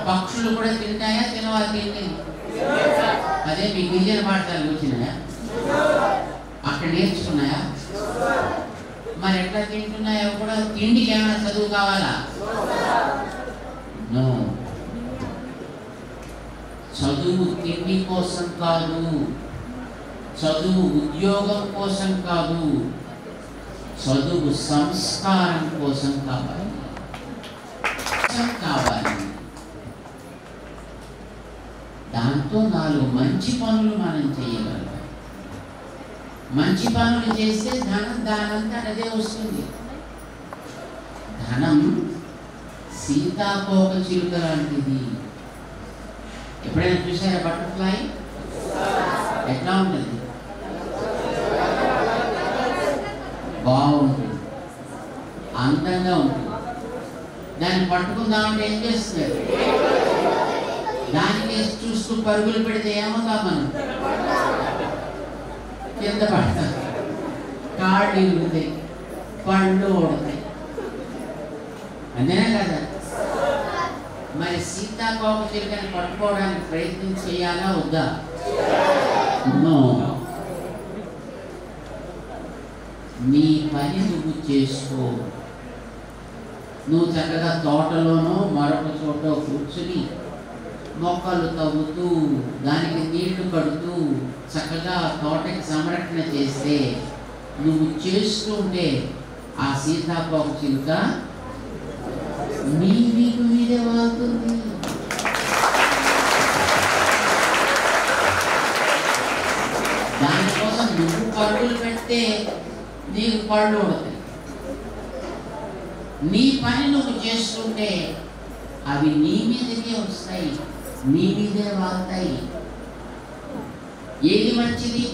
పక్షులు కూడా తింటాయా? తినవా? తిండి. అదే మీ గిరిజన పాఠశాలకు వచ్చినాయా? అక్కడ నేర్చుకున్నాయా? మరి ఎట్లా తింటున్నాయో కూడా. తిండికి ఏమైనా చదువు కావాలా? నో. చదువు తిండి కోసం కాదు, చదువు ఉద్యోగం కోసం కాదు, చదువు సంస్కారం కోసం కావాలి. దాంతో 4 మంచి పనులు మనం చేయగలం. మంచి పనులు చేస్తే ధనం దానంతా అదే వస్తుంది. ధనం సీతాకోక చిలుక లాంటిది. ఎప్పుడైనా చూసారా బటర్ఫ్లై? ఎట్లా ఉంటుంది? బాగుంటుంది, అందంగా ఉంటుంది. దాన్ని పట్టుకుందామంటే ఏం చేస్తున్నారు? దానికి చూస్తూ పరుగులు పెడితే ఏమవుతాం మనం? కింద పడతాం, కాళ్ళు ఇరుగుతాయి, పళ్ళు ఊడతాయి. అంతేనా కదా? మరి సీతాకోకచిలుకని పట్టుకోవడానికి ప్రయత్నం చేయాలా వద్దా? నో. నీ పని నువ్వు చేసుకో. నువ్వు చక్కగా తోటలోనో మరొక చోట కూర్చుని మొక్కలు తవ్వుతూ దానికి నీళ్లు కడుతూ చక్కగా తోటకి సంరక్షణ చేస్తే నువ్వు చేస్తుంటే ఆ సీతాకోకచిలుక నీ వీపు మీదే వాళ్తుంది. దానికోసం నువ్వు పరుగులు పెడితే నీకు పళ్ళు ఉడతాయి. నీ పని నువ్వు చేస్తుంటే అవి నీ మీదకే వస్తాయి, నీ మీదే వాళ్తాయి. ఏది మంచిది?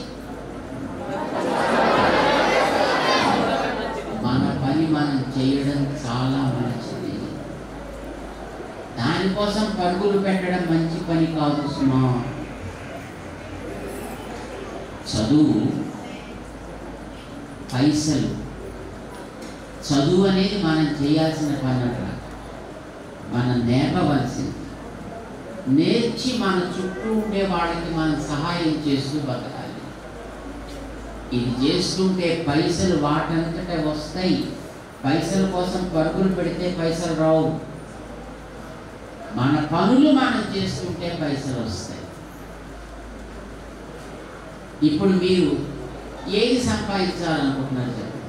మన పని మనం చేయడం చాలా మంచిది. దానికోసం పరుగులు పెట్టడం మంచి పని కాదు సుమా. చదువు, పైసలు, చదువు అనేది మనం చేయాల్సిన పని అక్కడ. మనం నేర్పవలసింది. నేర్చి మన చుట్టూ ఉండే వాళ్ళకి మనం సహాయం చేస్తూ బతకాలి. ఇది చేస్తుంటే పైసలు వాటంతటే వస్తాయి. పైసల కోసం పరుగులు పెడితే పైసలు రావు. మన పనులు మనం చేస్తుంటే పైసలు వస్తాయి. ఇప్పుడు మీరు ఏది సంపాదించాలనుకుంటున్నారు చెప్పండి?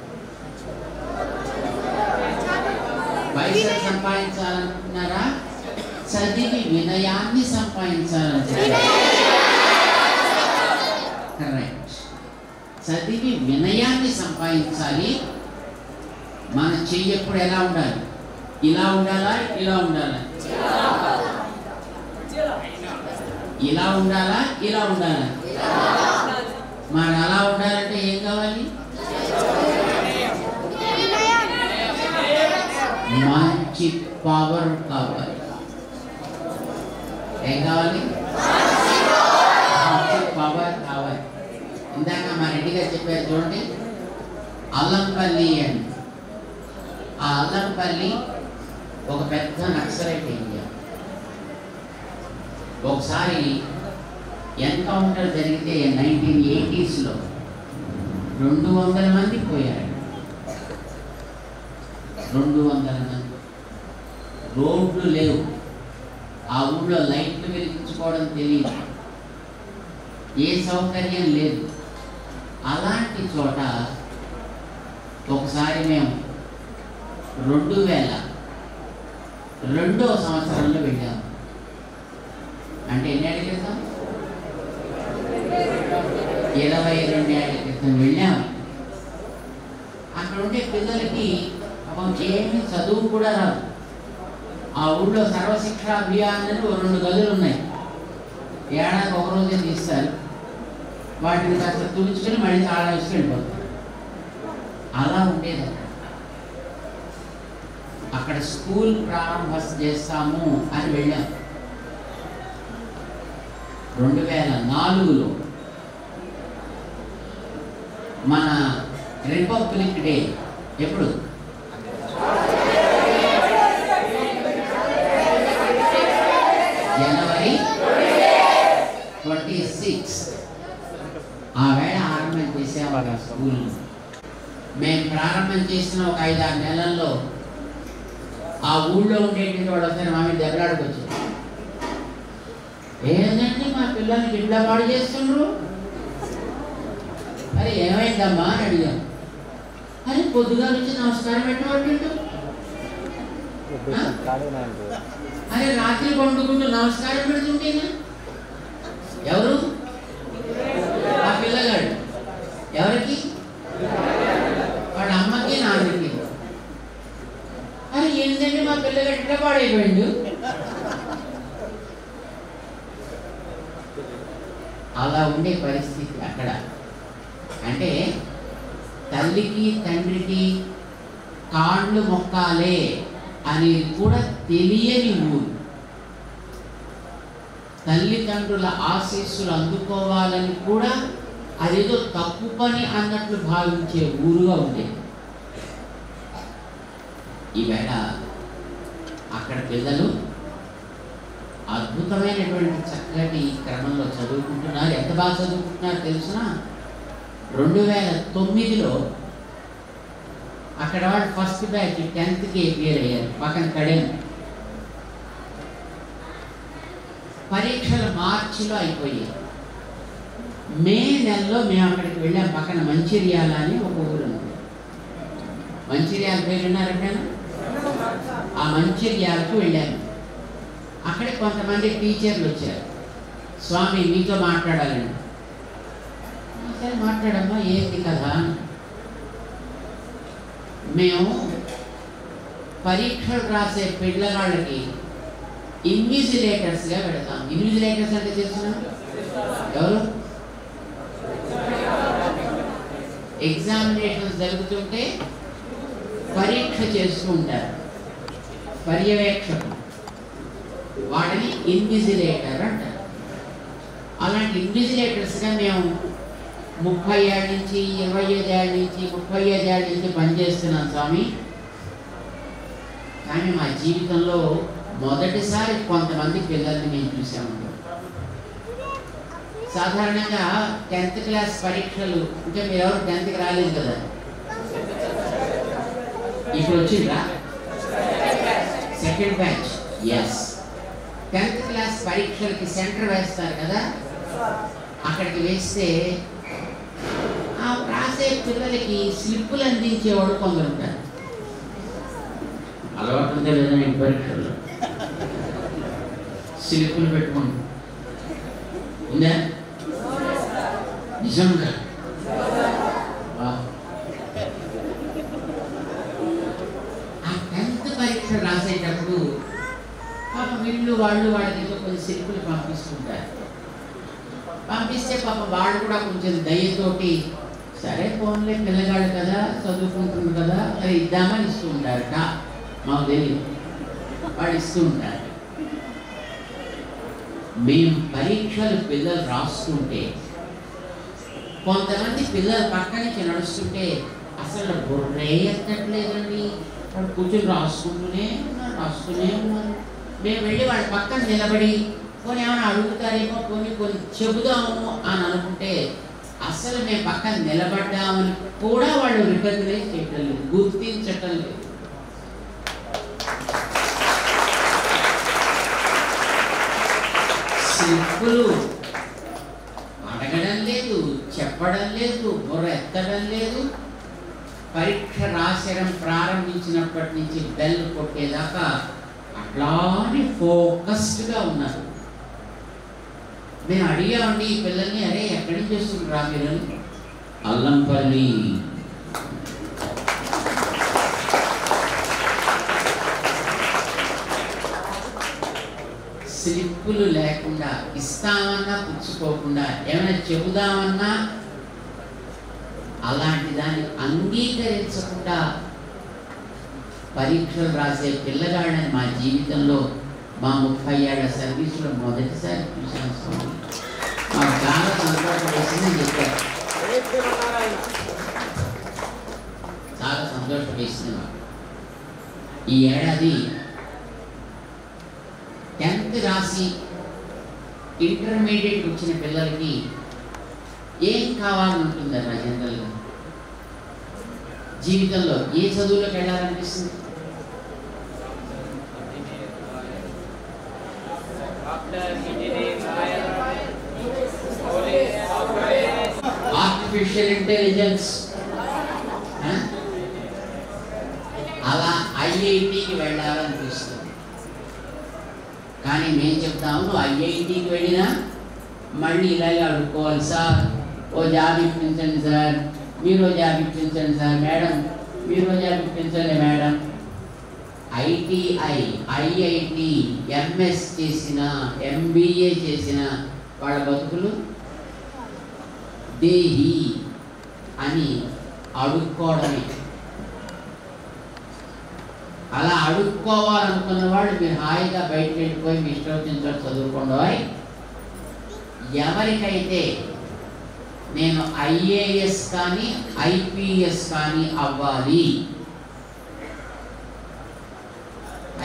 పైసలు సంపాదించాలనుకుంటున్నారా? చదివి వినయాన్ని సంపాదించాలనుకుంటున్నారా? కరెక్ట్. చదివి వినయాన్ని సంపాదించాలి. మన చెయ్యి ఎప్పుడు ఎలా ఉండాలి? ఇలా ఉండాలా? ఇలా ఉండాలా? ఇలా ఉండాలా? ఇలా ఉండాలా? మరి అలా ఉండాలంటే ఏం కావాలి? మంచి పవర్ కావాలి. ఏం కావాలి? మంచి పవర్ కావాలి. ఇందాక మా రెడ్డి గారు చెప్పారు చూడండి, అల్లంపల్లి అని. ఆ అల్లంపల్లి ఒక పెద్ద నక్సలైట్ ఏరియా. ఒకసారి ఎన్కౌంటర్ జరిగితే 1980s 200 మంది పోయారు. 200 మంది. రోడ్లు లేవు. ఆ ఊళ్ళో లైట్లు వెలిగించుకోవడం తెలియదు. ఏ సౌకర్యం లేదు. అలాంటి చోట ఒకసారి మేము 2002వ సంవత్సరంలో వెళ్ళాము. అంటే ఎన్ని ఏళ్ళ క్రితం? 22 ఏళ్ళ క్రితం వెళ్ళాము. అక్కడ ఉండే పిల్లలకి ఏమి చదువు కూడా రాదు. ఆ ఊళ్ళో సర్వశిక్ష అభియాన్ అని 2 గదులు ఉన్నాయి. ఏడాదికి ఒక రోజే తీస్తారు. వాటిని కాస్త తుడుచుకొని మళ్ళీ తాళం వేసి వెళ్ళిపోతారు. అలా ఉండేది. అక్కడ స్కూల్ ప్రారంభం చేస్తాము అని వెళ్ళాం. 2004లో మన రిపబ్లిక్ డే ఎప్పుడు? జనవరి 26. ఆ వేళ ఆరంభం చేసేవాళ్ళ స్కూల్. మేము ప్రారంభం చేసిన ఒక 5-6 నెలల్లో ఆ ఊళ్ళో ఉండేటువంటి వాళ్ళు వస్తే మా మీద దెబ్బలాడుకొచ్చారు. ఏంటంటే మా పిల్లల్ని ఇట్లా పాడు చేస్తుండ్రు. అరే ఏమైందమ్మా అని అడిగాం. అరే పొద్దుగా వచ్చి నమస్కారం పెట్టేవాళ్ళు. అరే రాత్రి పండుకుంటూ నమస్కారం పెడుతుంటేనా? ఎవరు? ఆ పిల్లగాడు. ఎవరికి? వాడు అమ్మకి నాన్నకి. అరే ఏంటంటే మా పిల్లగాడు ఇట్లా పాడైపోయిండు. అలా ఉండే పరిస్థితి అక్కడ. అంటే తల్లికి తండ్రికి కాళ్ళు మొక్కాలే అనేది కూడా తెలియని ఊరు. తల్లిదండ్రుల ఆశీస్సులు అందుకోవాలని కూడా అదేదో తప్పు పని అన్నట్లు భావించే ఊరుగా ఉండేది. ఈవేళ అక్కడ పిల్లలు అద్భుతమైనటువంటి చక్కటి క్రమంలో చదువుకుంటున్నారు. ఎంత బాగా చదువుకుంటున్నారు తెలుసిన, 2009లో అక్కడ వాళ్ళు ఫస్ట్ బ్యాచ్ 10th అపియర్ అయ్యారు. పక్కన కడెం పరీక్షలు మార్చిలో అయిపోయాయి. మే నెలలో మేము అక్కడికి వెళ్ళాం. పక్కన మంచిర్యాల అని ఒక ఊరు ఉంది. మంచిర్యాల పేరు విన్నారంటే ఆ మంచిర్యాలకు వెళ్ళాము. అక్కడే కొంతమంది టీచర్లు వచ్చారు. స్వామి మీతో మాట్లాడాలండి. సరే మాట్లాడమ్మా, ఏంటి కదా. మేము పరీక్షలు రాసే పిల్లగాళ్ళకి ఇన్విజిలేటర్స్గా పెడతాం. ఇన్విజిలేటర్స్ అంటే తెలిసిన ఎవరు? ఎగ్జామినేషన్స్ జరుగుతుంటే పరీక్ష చేస్తూ ఉంటారు పర్యవేక్షకులు, వాడిని ఇన్విజిలేటర్ అంటారు. అలాంటి ఇన్విజిలేటర్స్గా మేము 30 ఏళ్ళ నుంచి 25 ఏళ్ళ నుంచి 35 ఏళ్ళ నుంచి పనిచేస్తున్నాం స్వామి. కానీ మా జీవితంలో మొదటిసారి కొంతమంది పిల్లల్ని మేము చూసాము. సాధారణంగా 10th క్లాస్ పరీక్షలు అంటే మీరు ఎవరు 10th రాలేదు కదా, ఇప్పుడు వచ్చిందా? Second batch. Yes, 10th class పరీక్షలకి సెంటర్ వేస్తారు కదా. అక్కడికి వేస్తే ఆ రాసే పిల్లలకి స్లిప్పులు అందించేవాడు కొందరు ఉంటారు. అలవాటు ఉందే లేదా ఈ పరీక్షల్లో స్లిప్పులు పెట్టుకోండి ఉందా? నిజంగా ఆ 10th పరీక్ష రాసేటప్పుడు పాప వీళ్ళు వాళ్ళు వాళ్ళకి కొన్ని స్లిప్పులు పంపిస్తుంటారు. పంపిస్తే పాప వాళ్ళు కూడా కొంచెం దయతోటి సరే ఫోన్లే పిల్లగాడు కదా చదువుకుంటుంది కదా అది ఇద్దామని ఇస్తూ ఉంటారట. మాకు తెలియదు, వాళ్ళు ఇస్తూ ఉంటారు. మేము పరీక్షలు పిల్లలు రాస్తుంటే కొంతమంది పిల్లలు పక్క నుంచి నడుస్తుంటే అసలు బుర్రే ఎత్తట్లేదండి. వాళ్ళు కూర్చొని రాసుకుంటూనే ఉన్నారు. మేము వెళ్ళి వాళ్ళ పక్కన నిలబడి కొన్ని ఏమైనా అడుగుతారేమో కొన్ని చెబుదాము అని అనుకుంటే అసలు మేము పక్కన నిలబడ్డామని కూడా వాళ్ళు రికగ్నైజ్ చేయటం లేదు, గుర్తించటం లేదు. స్లిప్పులు అడగడం లేదు, చెప్పడం లేదు, బుర్ర ఎత్తడం లేదు. పరీక్ష రాసడం ప్రారంభించినప్పటి నుంచి బెల్ కొట్టేదాకా అట్లానే ఫోకస్డ్గా ఉన్నారు. మేము అడిగామండి ఈ పిల్లల్ని, అరే ఎక్కడి నుంచి వస్తుండ్రా మీరు? అల్లంపల్లి. స్లిప్పులు లేకుండా ఇస్తామన్నా పుచ్చుకోకుండా ఏమైనా చెబుదామన్నా అలాంటి దాన్ని అంగీకరించకుండా పరీక్షలు రాసే పిల్లగాళ్ళని మా జీవితంలో మా 30 ఏళ్ల సర్వీసులో మొదటిసారి చూశాను స్వామి. మాకు చాలా సంతోషం వేసిందని చెప్పారు. చాలా సంతోషం వేసింది మాకు. ఈ ఏడాది 10th రాసి ఇంటర్మీడియట్ వచ్చిన పిల్లలకి ఏం కావాలని ఉంటుందన్న జనరల్గా జీవితంలో ఏ చదువులోకి వెళ్ళాలనిపిస్తుంది? ఆర్టిఫిషియల్ ఇంటెలిజెన్స్, అలా ఐఐటికి వెళ్ళాలనిపిస్తుంది. కానీ మేము చెప్తాము నువ్వు ఐఐటికి వెళ్ళినా మళ్ళీ ఇలాగే అడుక్కోవాలి, సార్ ఓ జాబ్ ఇప్పించండి సార్, మీరు జాబ్ ఇప్పించండి సార్, మేడం మీరు జాబ్ ఇప్పించండి మేడం. ఐటీఐ, ఐఐటి, ఎంఎస్ చేసిన, ఎంబీఏ చేసిన వాళ్ళ బతుకులు దేహి అని అడుక్కోవడమే. అలా అడుక్కోవాలనుకున్న వాళ్ళు మీరు హాయిగా బయటకు వెళ్ళిపోయి మీ ఇష్టం వచ్చిన చోట చదువుకోండి. ఎవరికైతే నేను ఐఏఎస్ కానీ ఐపీఎస్ కానీ అవ్వాలి,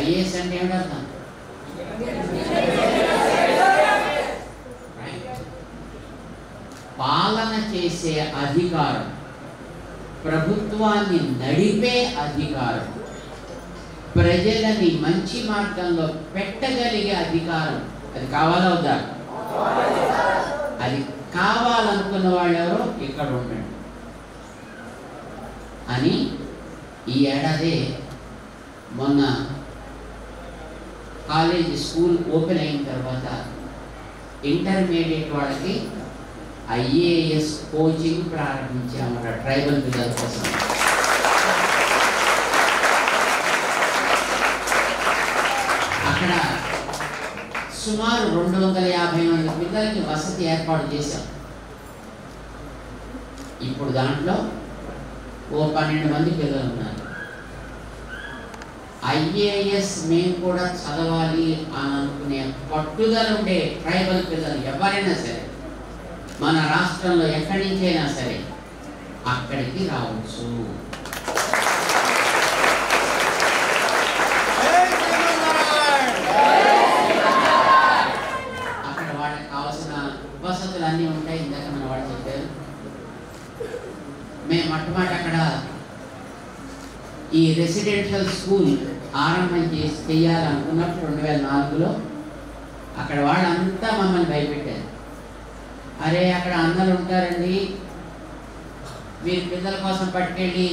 ఐఏఎస్ అంటే ఏమిటర్థం? పాలన చేసే అధికారం, ప్రభుత్వాన్ని నడిపే అధికారం, ప్రజలని మంచి మార్గంలో పెట్టగలిగే అధికారం, అది కావాలా వద్దా? అది కావాలనుకున్న వాళ్ళు ఎవరో ఇక్కడ ఉండండి అని ఈ ఏడాది మొన్న కాలేజ్ స్కూల్ ఓపెన్ అయిన తర్వాత ఇంటర్మీడియట్ వాళ్ళకి ఐఏఎస్ కోచింగ్ ప్రారంభించామట ట్రైబల్ పిల్లల కోసం. అక్కడ సుమారు 250 మంది పిల్లలకి వసతి ఏర్పాటు చేశాం. ఇప్పుడు దాంట్లో ఓ 12 మంది పిల్లలు ఉన్నారు. ఐఏఎస్ మేము కూడా చదవాలి అని అనుకునే పట్టుదల ఉండే ట్రైబల్ పిల్లలు ఎవరైనా సరే మన రాష్ట్రంలో ఎక్కడి నుంచైనా సరే అక్కడికి రావచ్చు. అక్కడ వాళ్ళకి కావాల్సిన వసతులు అన్నీ ఉంటాయి. ఇందాక మన వాళ్ళు చెప్పారు. మేము మొట్టమొదటి అక్కడ ఈ రెసిడెన్షియల్ స్కూల్ ఆరంభం చేయాలనుకున్నప్పుడు 2004లో అక్కడ వాళ్ళంతా మమ్మల్ని భయపెట్టారు. అరే అక్కడ అన్నలు ఉంటారండి, మీరు పిల్లల కోసం పట్టుకెళ్ళి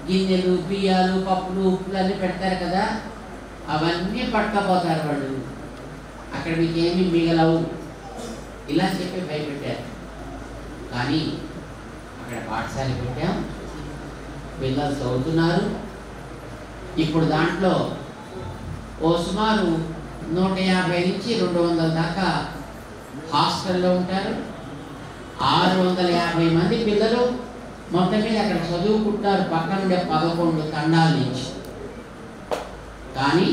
గిన్నెలు బియ్యాలు పప్పులు ఉప్పులు అన్నీ పెడతారు కదా, అవన్నీ పట్టుకపోతారు వాళ్ళు, అక్కడ మీకు ఏమీ మిగలవు, ఇలా చెప్పి భయపెట్టారు. కానీ అక్కడ పాఠశాల పెట్టాం, పిల్లలు చదువుతున్నారు. ఇప్పుడు దాంట్లో ఓ సుమారు 150 నుంచి 200 దాకా హాస్టల్లో ఉంటారు. 650 మంది పిల్లలు మొత్తం మీద అక్కడ చదువుకుంటారు పక్కన ఉండే 11 తండాల నుంచి. కానీ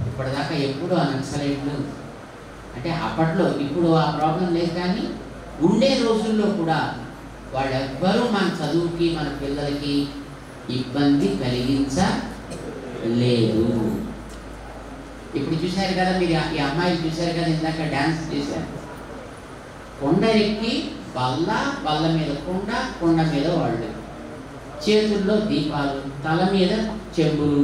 ఇప్పటిదాకా ఎప్పుడు ఆ నక్సలైట్లు అంటే అప్పట్లో, ఇప్పుడు ఆ ప్రాబ్లం లేదు, కానీ ఉండే రోజుల్లో కూడా వాళ్ళెవ్వరూ మన చదువుకి మన పిల్లలకి ఇబ్బంది కలిగించలేదు. ఇప్పుడు చూశారు కదా మీరు, ఈ అమ్మాయిలు చూశారు కదా ఇందాక డ్యాన్స్ చేశారు. కొండ ఎక్కి బల్ల మీద కొండ మీద వాళ్ళు, చేతుల్లో దీపాలు, తల మీద చెంబులు.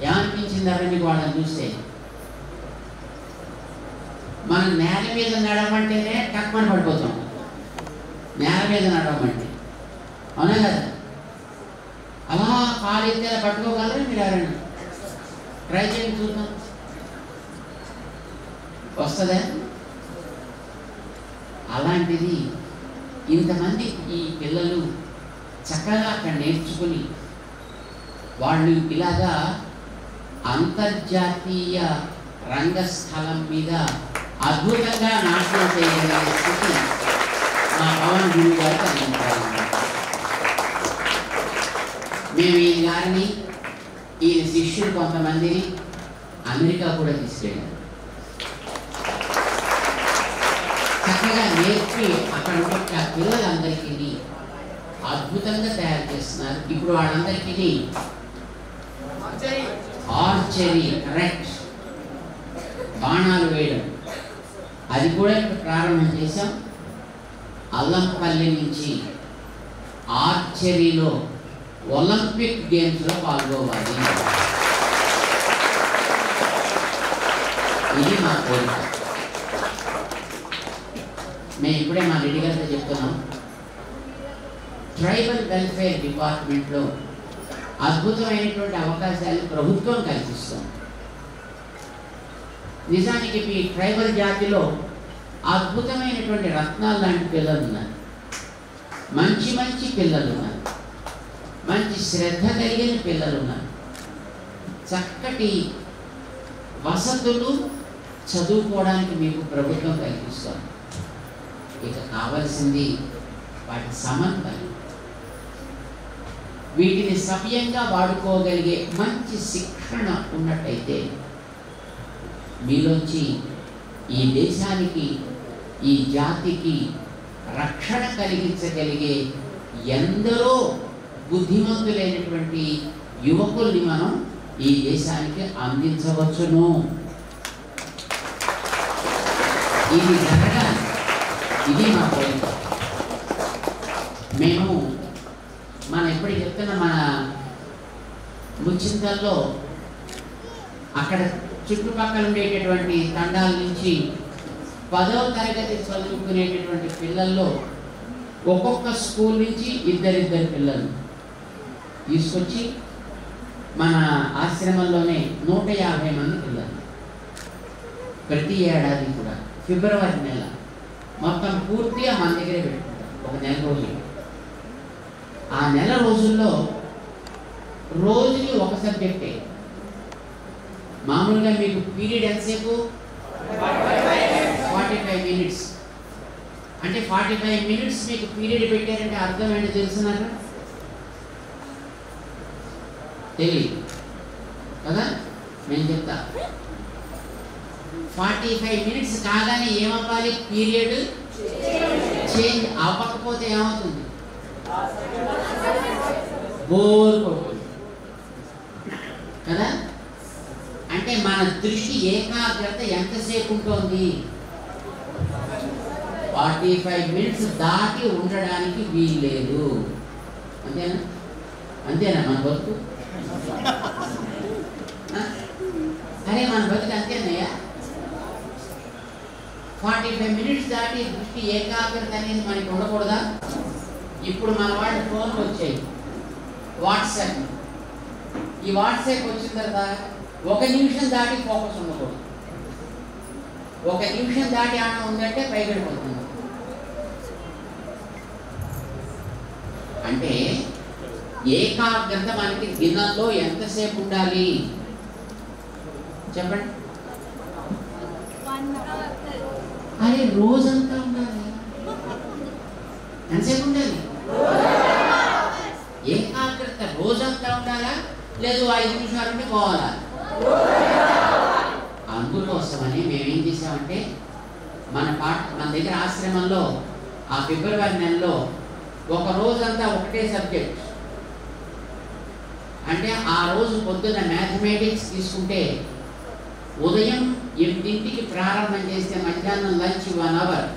ఏమనిపించిందారా మీకు వాళ్ళని చూస్తే? మనం నేల మీద నడవమంటేనే టక్మని పడిపోతాం, నేల మీద నడవమంటే, అవునా కదా? అలా కాలు ఎత్తే పట్టుకోగలరా మీరు? ఎవరైనా ట్రై చేయండి చూద్దాం, వస్తుందా? అలాంటిది ఇంతమంది ఈ పిల్లలు చక్కగా అక్కడ నేర్చుకుని వాళ్ళు ఇలాగా అంతర్జాతీయ రంగస్థలం మీద అద్భుతంగా నాట్యం చేయగలిగే స్థితి మా పవన్ గురువు గారు కలిగించారు. మేము ఈ గారిని, ఈయన శిష్యులు కొంతమందిని అమెరికా కూడా తీసుకెళ్ళారు. చక్కగా నేర్పి అక్కడ ఉండే ఆ పిల్లలందరికీ అద్భుతంగా తయారు చేస్తున్నారు. ఇప్పుడు వాళ్ళందరికీ ఆర్చరీ, కరెక్ట్, బాణాలు వేయడం, అది కూడా ఇప్పుడు ప్రారంభం చేశాం. అల్లంపల్లి నుంచి ఆర్చరీలో ఒలింపిక్ గేమ్స్లో పాల్గొవాలి, ఇది మా కోరిక. మేము ఇప్పుడే మా రెడ్డి గారితో చెప్తున్నాం, ట్రైబల్ వెల్ఫేర్ డిపార్ట్మెంట్లో అద్భుతమైనటువంటి అవకాశాలు ప్రభుత్వం కల్పిస్తాం. నిజానికి ఈ ట్రైబల్ జాతిలో అద్భుతమైనటువంటి రత్నాలు లాంటి పిల్లలు ఉన్నారు, మంచి మంచి పిల్లలు ఉన్నారు, మంచి శ్రద్ధ కలిగిన పిల్లలు ఉన్నారు, చక్కటి వసతులు చదువుకోవడానికి మీకు ప్రభుత్వం కల్పిస్తాం. ఇక కావలసింది వాటి సమన్వయం. వీటిని సవ్యంగా వాడుకోగలిగే మంచి శిక్షణ ఉన్నట్టయితే మీలోంచి ఈ దేశానికి, ఈ జాతికి రక్షణ కలిగించగలిగే ఎందరో బుద్ధిమంతులైనటువంటి యువకుల్ని మనం ఈ దేశానికి అందించవచ్చును. ఇది జరగాలి. ఇది మా కోరిక. మేము ఎప్పుడు చెప్తున్న మన ముచ్చింతల్లో అక్కడ చుట్టుపక్కల ఉండేటటువంటి తండాల నుంచి 10వ తరగతి చదువుకునేటటువంటి పిల్లల్లో ఒక్కొక్క స్కూల్ నుంచి ఇద్దరిద్దరు పిల్లలు తీసుకొచ్చి మన ఆశ్రమంలోనే 150 మంది పిల్లలు ప్రతి ఏడాది కూడా ఫిబ్రవరి నెల మొత్తం పూర్తిగా మన దగ్గరే పెట్టుకుంటాం. ఒక నెల రోజులు. ఆ నెల రోజుల్లో రోజుకి ఒక సబ్జెక్టే. మామూలుగా మీకు పీరియడ్ ఎంతసేపు? 45 మినిట్స్. అంటే 45 మినిట్స్ మీకు పీరియడ్ పెట్టారంటే అర్థం ఏంటో తెలుసున్నారా? తెలియదు కదా? నేను చెప్తా. 45 మినిట్స్ కాగానే ఏమవ్వాలి? పీరియడ్ చేంజ్ అవ్వకపోతే ఏమవుతుంది? బోర్ కొడుతుంది కదా? అంటే మన దృష్టి ఏకాగ్రత ఎంతసేపు ఉంటుంది? 45 మినిట్స్ దాటి ఉండడానికి వీల్లేదు. అంతేనా? అంతేనా మన బతుకు? అరే మన బతుకు అంతేనయ్యా. 45 మినిట్స్ దాటి దృష్టి ఏకాగ్రత అనేది మనకి ఉండకూడదా? ఇప్పుడు మన వాళ్ళ ఫోన్లు వచ్చాయి, వాట్సాప్. ఈ వాట్సాప్ వచ్చిన తర్వాత 1 నిమిషం దాటి ఫోకస్ ఉండకూడదు. 1 నిమిషం దాటి ఆడ ఉందంటే పైగడిపోతుంది. అంటే ఏకాగ్రత మనకి దినంలో ఎంతసేపు ఉండాలి చెప్పండి? అరే రోజంతా ఉండాలి. ఎంతసేపు ఉండాలి? ఏకాగ్రత రోజంతా ఉండాలా? లేదు 5 నిమిషాలు ఉంటే పోవాలా? అందుకోసమని మేమేం చేసామంటే మన దగ్గర ఆశ్రమంలో ఆ ఫిబ్రవరి నెలలో ఒక రోజంతా ఒకటే సబ్జెక్ట్. అంటే ఆ రోజు పొద్దున్న మ్యాథమెటిక్స్ తీసుకుంటే ఉదయం 8కి ప్రారంభం చేస్తే మధ్యాహ్నం లంచ్ 1 అవర్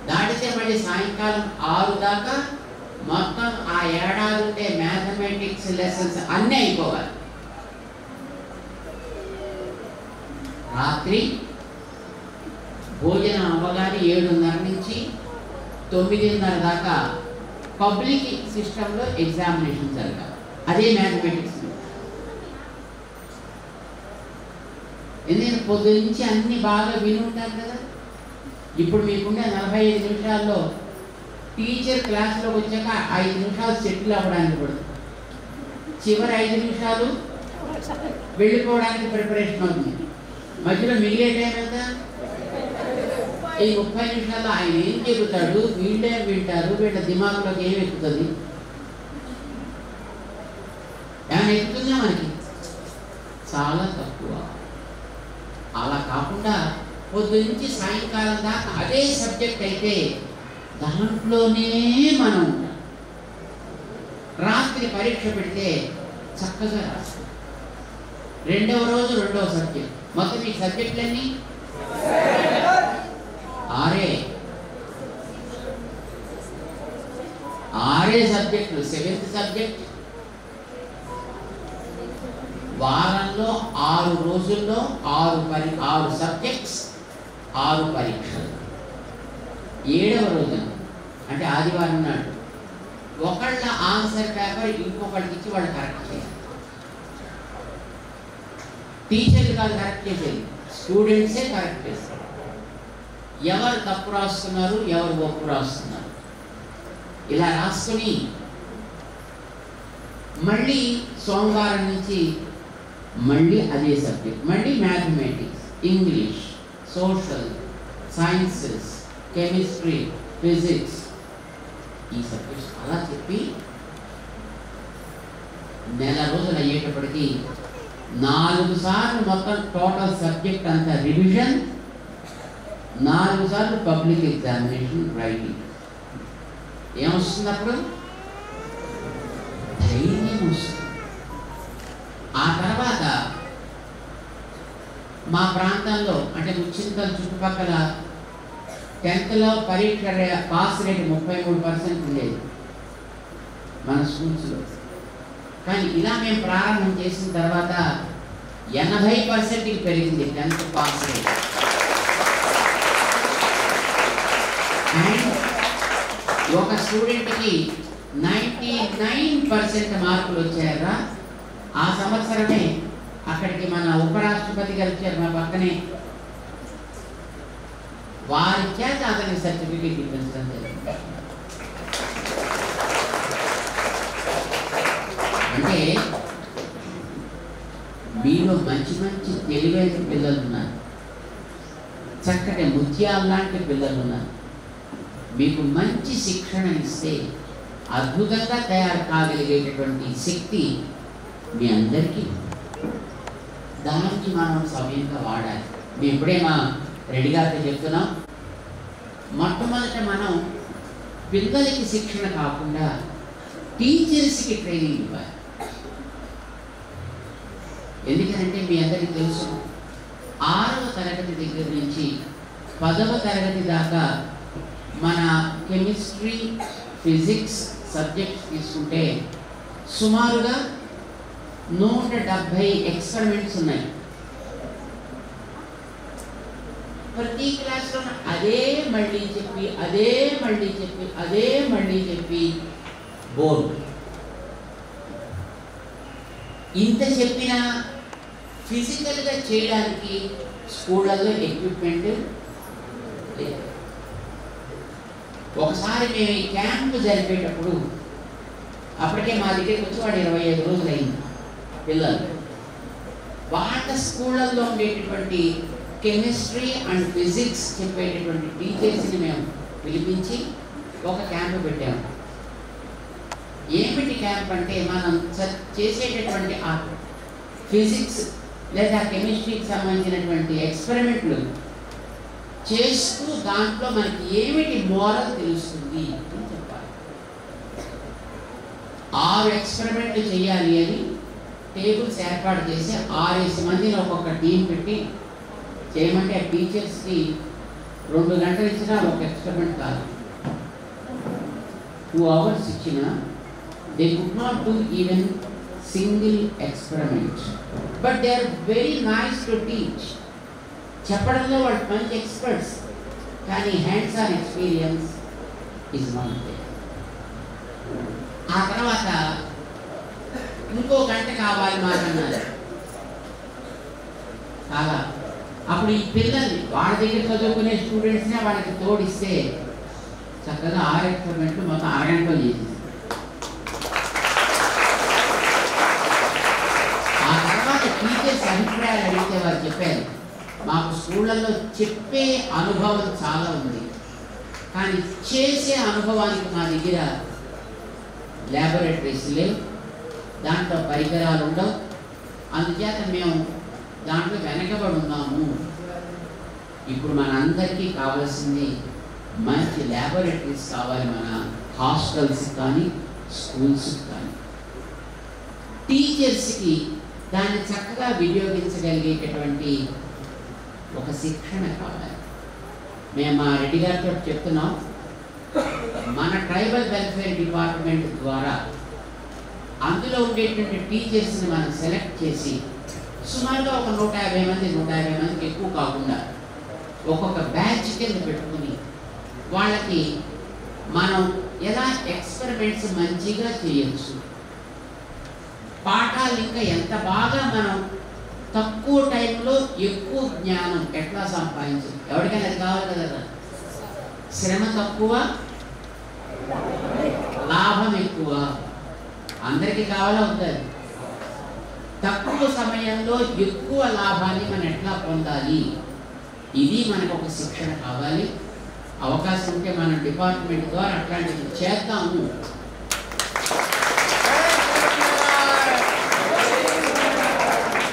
దాటితే మళ్ళీ సాయంకాలం 6 దాకా మొత్తం ఆ ఏడాది ఉండే మ్యాథమెటిక్స్ లెసన్స్ అన్నీ అయిపోవాలి. రాత్రి భోజనం అవ్వగానే 7:30 నుంచి 9:30 దాకా పబ్లిక్ సిస్టంలో ఎగ్జామినేషన్ జరగాలి. అదే మ్యాథమెటిక్స్. ఎందుకంటే పొద్దు నుంచి అన్ని బాగా విని ఉంటారు కదా. ఇప్పుడు మీకుండే 45 నిమిషాల్లో టీచర్ క్లాస్లోకి వచ్చాక 5 నిమిషాలు సెటిల్ అవ్వడానికి పడుతుంది. చివరి 5 నిమిషాలు వెళ్ళిపోవడానికి ప్రిపరేషన్ అవుతుంది. మధ్యలో మిగిలే టైం ఎంత? ఈ 30 నిమిషాల్లో ఆయన ఏం చెబుతాడు, వీళ్ళేం వింటారు, వీళ్ళ దిమాగ్లోకి ఏం ఎక్కుతుంది? ఏమైనా ఎక్కుతుందా మనకి? చాలా తక్కువ. అలా కాకుండా పొద్దు నుంచి సాయంకాలం దాకా అదే సబ్జెక్ట్ అయితే దాంట్లోనే మనం రాత్రి పరీక్ష పెడితే చక్కగా రాస్తాం. రెండవ రోజు రెండవ సబ్జెక్ట్. మొత్తం ఈ సబ్జెక్టులన్నీ 6 సబ్జెక్టులు. 7th సబ్జెక్ట్ వారంలో 6 రోజుల్లో 6 సబ్జెక్ట్స్ 6 పరీక్షలు. 7వ రోజున అంటే ఆదివారం నాడు ఒకళ్ళ ఆన్సర్ పేపర్ ఇంకొకళ్ళకి ఇచ్చి వాళ్ళు కరెక్ట్ చేయాలి. టీచర్లు కాదు కరెక్ట్ చేసేది, స్టూడెంట్సే కరెక్ట్ చేస్తారు. ఎవరు తప్పు రాస్తున్నారు, ఎవరు ఒప్పు రాస్తున్నారు ఇలా రాసుకుని మళ్ళీ సోమవారం నుంచి మళ్ళీ అదే సబ్జెక్ట్. మళ్ళీ mathematics, English, social, sciences, chemistry, physics ఈ సబ్జెక్ట్స్ అలా చెప్పి నెల రోజులు అయ్యేటప్పటికి 4 సార్లు మొత్తం టోటల్ సబ్జెక్ట్ అంతా రివిజన్, 4 సార్లు పబ్లిక్ ఎగ్జామినేషన్ రైటింగ్. ఏమొస్తుంది అప్పుడు? ధైర్యం వస్తుంది. ఆ తర్వాత మా ప్రాంతంలో అంటే ముచ్చింతల చుట్టుపక్కల 10th పరీక్ష పాస్ రేట్ 33% ఉండేది మన స్కూల్స్లో. కానీ ఇలా మేము ప్రారంభం చేసిన తర్వాత 80%కి పెరిగింది 10th పాస్ రేట్. అండ్ ఒక స్టూడెంట్కి 99% మార్కులు వచ్చాయరా. ఆ సంవత్సరమే అక్కడికి మన ఉపరాష్ట్రపతి గారు వచ్చారు మా పక్కనే. వారి చేత అతనికి సర్టిఫికేట్ ఇప్పించడం జరిగింది. అంటే మీలో మంచి మంచి తెలివైన పిల్లలు ఉన్నారు, చక్కటి ముత్యాలు లాంటి పిల్లలు ఉన్నారు. మీకు మంచి శిక్షణ ఇస్తే అద్భుతంగా తయారు కాగలిగేటటువంటి శక్తి మీ అందరికీ. దానికి మనం సమయంగా వాడాలి. మేము ఇప్పుడే మా రెడ్డి గారితో చెప్తున్నాం, మొట్టమొదట మనం పిల్లలకి శిక్షణ కాకుండా టీచర్స్కి ట్రైనింగ్ ఇవ్వాలి. ఎందుకంటే మీ అందరికీ తెలుసు 6వ తరగతి దగ్గర నుంచి 10వ తరగతి దాకా మన కెమిస్ట్రీ, ఫిజిక్స్ సబ్జెక్ట్స్ తీసుకుంటే సుమారుగా 170 ఎక్స్పెరిమెంట్స్ ఉన్నాయి. ప్రతి క్లాస్లో అదే మళ్ళీ చెప్పి బోర్డు. ఇంత చెప్పినా ఫిజికల్గా చేయడానికి స్కూళ్ళల్లో ఎక్విప్మెంట్ లేదు. ఒకసారి మేము ఈ క్యాంపు జరిపేటప్పుడు అప్పటికే మా దగ్గరికి వచ్చి వాడు 25 రోజులు అయింది పిల్లలు. వాళ్ళ స్కూళ్ళల్లో ఉండేటటువంటి కెమిస్ట్రీ అండ్ ఫిజిక్స్ చెప్పేటటువంటి టీచర్స్ని మేము పిలిపించి ఒక క్యాంపు పెట్టాము. ఏమిటి క్యాంప్ అంటే మనం చేసేటటువంటి ఆ ఫిజిక్స్ లేదా కెమిస్ట్రీకి సంబంధించినటువంటి ఎక్స్పెరిమెంట్లు చేస్తూ దాంట్లో మనకి ఏమిటి మోరల్ తెలుస్తుంది అని చెప్పాలి. 6 ఎక్స్పెరిమెంట్లు చేయాలి అని టేబుల్స్ ఏర్పాటు చేసి 6 మందిని ఒక్కొక్క టీం పెట్టి చేయమంటే ఆ టీచర్స్కి 2 గంటలు ఇచ్చినా ఒక ఎక్స్పెరిమెంట్ కాదు, 2 hours ఇచ్చినా they could not do even single experiment, but they are very nice to teach. చెప్పడంలో వాళ్ళు మంచి ఎక్స్పర్ట్స్, కానీ hands on experience is not there. ఆ తర్వాత ఇంకో గంట కావాలి మాకన్నారు. అలా అప్పుడు ఈ పిల్లల్ని వాళ్ళ దగ్గర చదువుకునే స్టూడెంట్స్నే వాళ్ళకి తోడిస్తే చక్కగా 6 ఎక్స్పెరిమెంట్లు మొత్తం 6 గంటలు చేసింది. ఆ తర్వాత టీచర్స్ అభిప్రాయాలు అడిగితే వారు చెప్పారు, మాకు స్కూళ్ళల్లో చెప్పే అనుభవం చాలా ఉంది, కానీ చేసే అనుభవానికి మా దగ్గర ల్యాబొరేటరీస్ లేవు, దాంట్లో పరికరాలు ఉండవు, అందుచేత మేము దాంట్లో వెనకబడి ఉన్నాము. ఇప్పుడు మనందరికీ కావాల్సింది మంచి ల్యాబొరేటరీస్ కావాలి, మన హాస్టల్స్ కానీ స్కూల్స్ కానీ. టీచర్స్కి దాన్ని చక్కగా వినియోగించగలిగేటటువంటి ఒక శిక్షణ కావాలి. మేము మా రెడ్డి గారితో చెప్తున్నాం, మన ట్రైబల్ వెల్ఫేర్ డిపార్ట్మెంట్ ద్వారా అందులో ఉండేటువంటి టీచర్స్ని మనం సెలెక్ట్ చేసి సుమారుగా ఒక 150 మందికి ఎక్కువ కాకుండా ఒక్కొక్క బ్యాచ్ కింద పెట్టుకుని వాళ్ళకి మనం ఎలా ఎక్స్పెరిమెంట్స్ మంచిగా చేయొచ్చు, పాఠాలు ఇంకా ఎంత బాగా మనం తక్కువ టైంలో ఎక్కువ జ్ఞానం ఎట్లా సంపాదించాలి. ఎవరికైనా అది కావాలి కదా, శ్రమ తక్కువ లాభం ఎక్కువ, అందరికీ కావాలా ఉంటుంది. తక్కువ సమయంలో ఎక్కువ లాభాన్ని మనం ఎట్లా పొందాలి, ఇది మనకు ఒక శిక్షణ కావాలి. అవకాశం ఉంటే మన డిపార్ట్మెంట్ ద్వారా అట్లాంటివి చేద్దాము.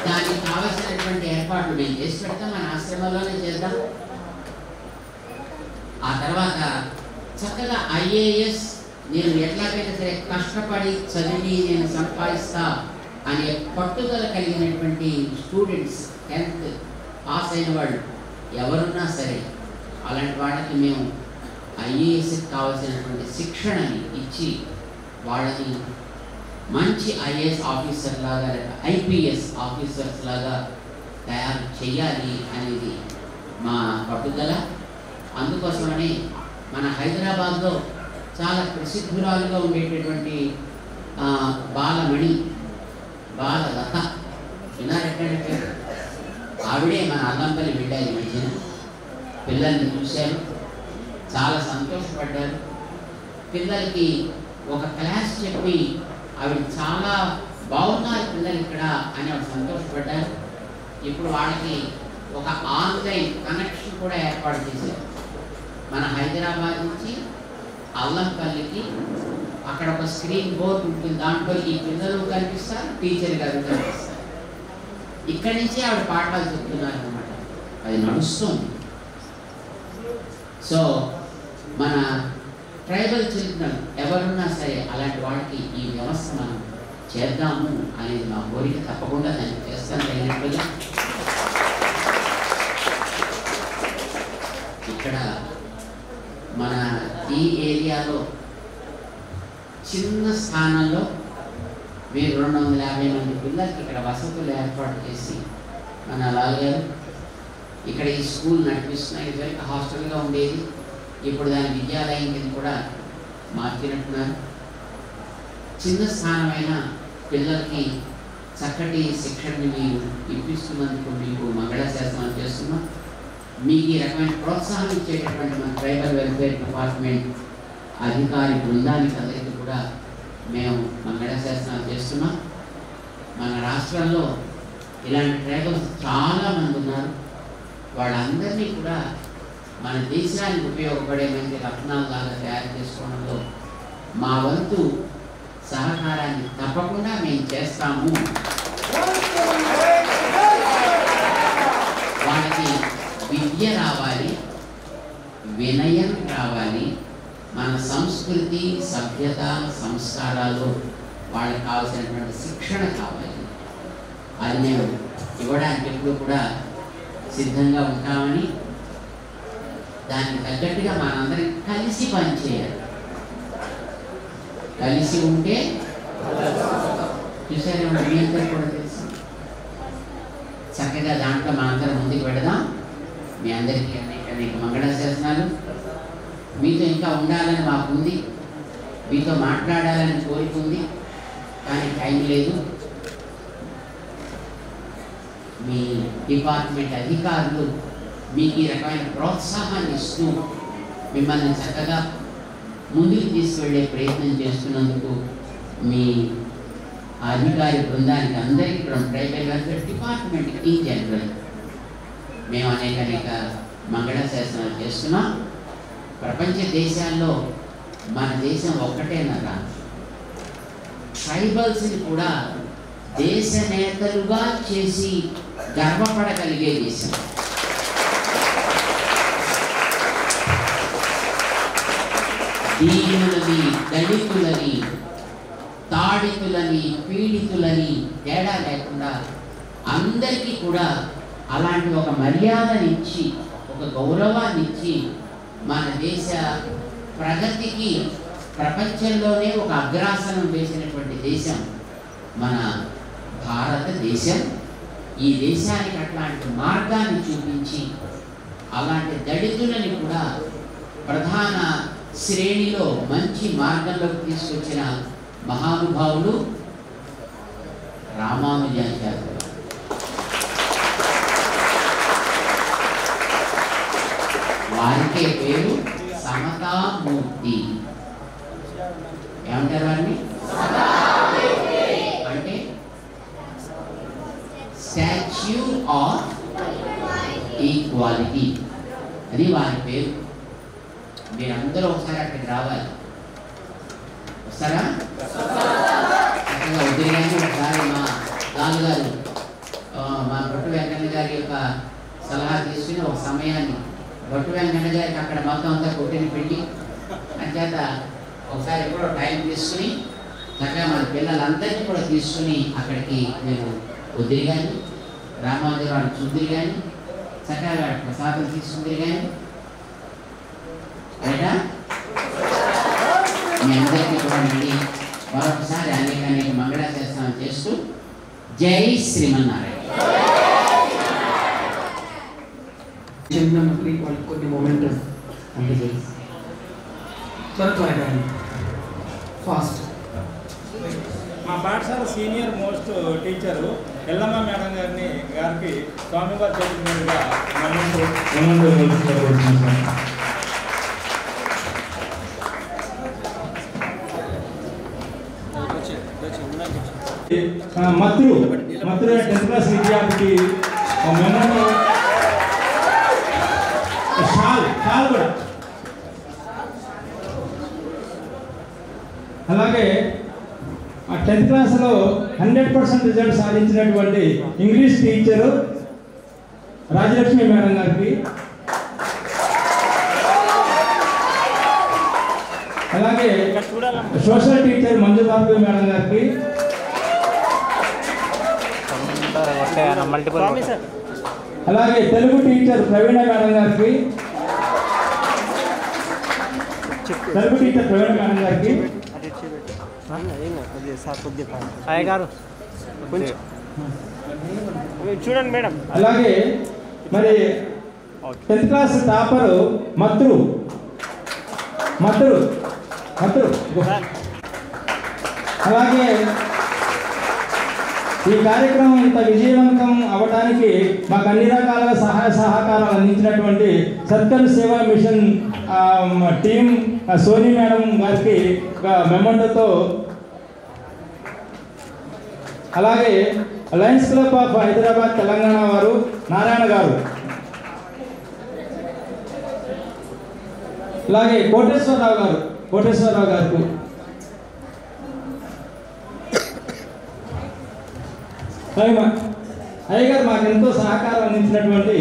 దానికి కావలసినటువంటి ఏర్పాట్లు మేము చేసి పెడతాం, మన ఆశ్రమంలోనే చేద్దాం. ఆ తర్వాత చక్కగా ఐఏఎస్ నేను ఎట్లాగైనా సరే కష్టపడి చదివి నేను సంపాదిస్తా అనే పట్టుదల కలిగినటువంటి స్టూడెంట్స్ 10th పాస్ అయిన వాళ్ళు ఎవరున్నా సరే అలాంటి వాళ్ళకి మేము ఐఏఎస్కి కావాల్సినటువంటి శిక్షణని ఇచ్చి వాళ్ళని మంచి ఐఏఎస్ ఆఫీసర్ లాగా లేదా ఐపీఎస్ ఆఫీసర్స్ లాగా తయారు చేయాలి అనేది మా పట్టుదల. అందుకోసమని మన హైదరాబాద్లో చాలా ప్రసిద్ధురాలుగా ఉండేటటువంటి బాలమణి, బాలలత వినారెక్కడంటే ఆవిడే మన అల్లంపల్లి వెళ్ళారు. ఈ మధ్యన పిల్లల్ని చూశారు, చాలా సంతోషపడ్డారు. పిల్లలకి ఒక క్లాస్ చెప్పి ఆవిడ చాలా బాగున్నారు పిల్లలు ఇక్కడ అని ఆవిడ సంతోషపడ్డారు. ఇప్పుడు వాళ్ళకి ఒక ఆన్లైన్ కనెక్షన్ కూడా ఏర్పాటు చేశారు. మన హైదరాబాద్ నుంచి అల్లంపల్లికి అక్కడ ఒక స్క్రీన్ బోర్డు ఉంటుంది, దాంట్లో ఈ పిల్లలు కనిపిస్తారు, టీచర్ గారు కనిపిస్తారు. ఇక్కడి నుంచి ఆవిడ పాఠాలు చెప్తున్నారు అన్నమాట, అది నడుస్తుంది. సో మన ట్రైబల్ చిల్డ్రన్ ఎవరున్నా సరే అలాంటి వాళ్ళకి ఈ వ్యవస్థ మనం చేద్దాము అనేది మా కోరిక. తప్పకుండా నేను చేస్తాను తగినట్టుగా. ఇక్కడ మన ఈ ఏరియాలో చిన్న స్థానంలో మీరు 250 మంది పిల్లలకి ఇక్కడ వసతులు ఏర్పాటు చేసి మన లాల్ గారు ఇక్కడ ఈ స్కూల్ నడిపిస్తున్నాయి. ఇదివరకు హాస్టల్గా ఉండేది, ఇప్పుడు దాని విద్యాలయం కింద కూడా మార్చినట్టున్నారు. చిన్న స్థానమైన పిల్లలకి చక్కటి శిక్షణని మీరు ఇప్పిస్తున్నందుకు మీకు మంగళాశాసనాలు చేస్తున్నాం. మీకు ఈ రకమైన ప్రోత్సాహం ఇచ్చేటటువంటి మన ట్రైబల్ వెల్ఫేర్ డిపార్ట్మెంట్ అధికారి బృందానికి అందరికీ కూడా మేము మంగళాశాసనాలు చేస్తున్నాం. మన రాష్ట్రంలో ఇలాంటి ట్రైబల్స్ చాలామంది ఉన్నారు. వాళ్ళందరినీ కూడా మన దేశానికి ఉపయోగపడే మంచి రత్నాలలాగా తయారు చేసుకోవడంలో మా వంతు సహకారాన్ని తప్పకుండా మేము చేస్తాము. వాళ్ళకి విద్య రావాలి, వినయం రావాలి, మన సంస్కృతి సభ్యత సంస్కారాలు వాళ్ళకి కావాల్సినటువంటి శిక్షణ కావాలి. అది మేము ఇవ్వడానికి ఎప్పుడు కూడా సిద్ధంగా ఉంటామని, దానికి తగ్గట్టుగా మనందరం కలిసి పనిచేయాలి. కలిసి ఉంటే చూసారు మీ అందరూ కూడా తెలుసు. చక్కగా దాంట్లో మనందరం ముందుకు పెడదాం. మీ అందరికీ అనేక మంగళాశాసనాలు. మీతో ఇంకా ఉండాలని మాకుంది, మీతో మాట్లాడాలని కోరుకుంది, కానీ టైం లేదు. మీ డిపార్ట్మెంట్ అధికారులు మీకు ఈ రకమైన ప్రోత్సాహాన్ని ఇస్తూ మిమ్మల్ని చక్కగా ముందుకు తీసుకువెళ్ళే ప్రయత్నం చేస్తున్నందుకు మీ అధికారి బృందానికి అందరికీ from tribal welfare department in general మేము అనేక మంగళాశాసనాలు చేస్తున్నాం. ప్రపంచ దేశాల్లో మన దేశం ఒక్కటేనరా, ట్రైబల్స్ని కూడా దేశ నేతలుగా చేసి గర్వపడగలిగే దేశం. దీనులని, దళితులని, తాడితులని, పీడితులని తేడా లేకుండా అందరికీ కూడా అలాంటి ఒక మర్యాదనిచ్చి, ఒక గౌరవాన్నిచ్చి మన దేశ ప్రగతికి ప్రపంచంలోనే ఒక అగ్రాసనం వేసినటువంటి దేశం మన భారతదేశం. ఈ దేశానికి అట్లాంటి మార్గాన్ని చూపించి అలాంటి దళితులని కూడా ప్రధాన శ్రేణిలో మంచి మార్గంలోకి తీసుకొచ్చిన మహానుభావులు రామానుజాచార్యులు. వారికే పేరు సమతామూర్తి. ఏమంటారు వారిని? అంటే స్టాచ్యూ ఆఫ్ ఈక్వాలిటీ, అది వారి పేరు. మీరందరూ ఒకసారి అక్కడికి రావాలి. వస్తారా? చక్కగా ఉదయాన్నే ఒకసారి మా లాలు గారు మా బొట్టు వెంకన్న గారి యొక్క సలహా తీసుకుని ఒక సమయాన్ని బొట్టు వెంకన్న గారికి అక్కడ మొత్తం అంతా కొట్టిన పిండి అంచేత ఒకసారి ఎప్పుడో టైం తీసుకుని చక్కగా మన పిల్లలందరినీ కూడా తీసుకుని అక్కడికి మేము ఉద్దిరి కానీ రామాంజరావు చూద్దిరి కానీ చక్కగా ప్రసాదం తీసుకుందిరి కానీ రైటా? మీ అందరికీ కూడా మళ్ళీ మరొకసారి అనేక మంగళాశాసనం చేస్తూ జై శ్రీమన్నారాయణ. కొన్ని మూమెంట్ అంటే త్వరగా ఫాస్ట్. మా పాఠశాల senior most teacher Yellamma madam గారికి స్వామివారి చేతుల మీదుగా మత్రు 10th క్లాస్ విద్యార్థికి షాల్ కూడా. అలాగే 10th క్లాస్లో 100% రిజల్ట్ సాధించినటువంటి ఇంగ్లీష్ టీచరు రాజలక్ష్మి మేడం గారికి, అలాగే social teacher Manju Bhargavi madam గారికి, అలాగే తెలుగు టీచర్ ప్రవీణ మేడం గారికి, చూడండి మేడం. అలాగే మరి 10th క్లాస్ టాపరు మత్రు. అలాగే ఈ కార్యక్రమం ఇంత విజయవంతం అవ్వడానికి మాకు అన్ని రకాలుగా సహాయ సహకారాలు అందించినటువంటి సర్కల్ సేవా మిషన్ టీం సోనీ మేడం గారికి ఒక మెమోంటోతో, అలాగే Lions club of Hyderabad Telangana వారు నారాయణ గారు, అలాగే కోటేశ్వరరావు గారికి, అయ్యగారు మాకు ఎంతో సహకారం అందించినటువంటి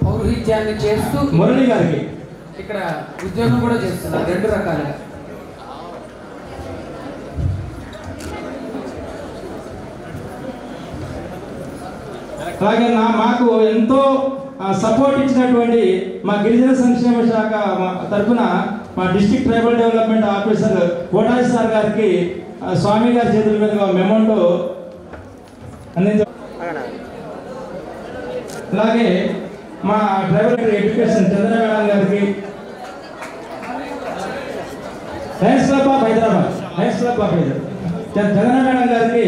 పౌరహిత్యాన్ని చేస్తూ మురళి గారికి, ఇక్కడ ఉద్యోగం కూడా చేస్తున్నారు 2 రకాలుగా. అలాగే మాకు ఎంతో సపోర్ట్ ఇచ్చినటువంటి మా గిరిజన సంక్షేమ శాఖ తరఫున మా district tribal development officer Kothari sir గారికి స్వామి గారి చేతుల మీదుగా మెమోంటో అందించ, అలాగే మా ట్రైబల్ ఎడ్యుకేషన్ చంద్ర మేడం గారికి, Lions club of Hyderabad Chandra madam గారికి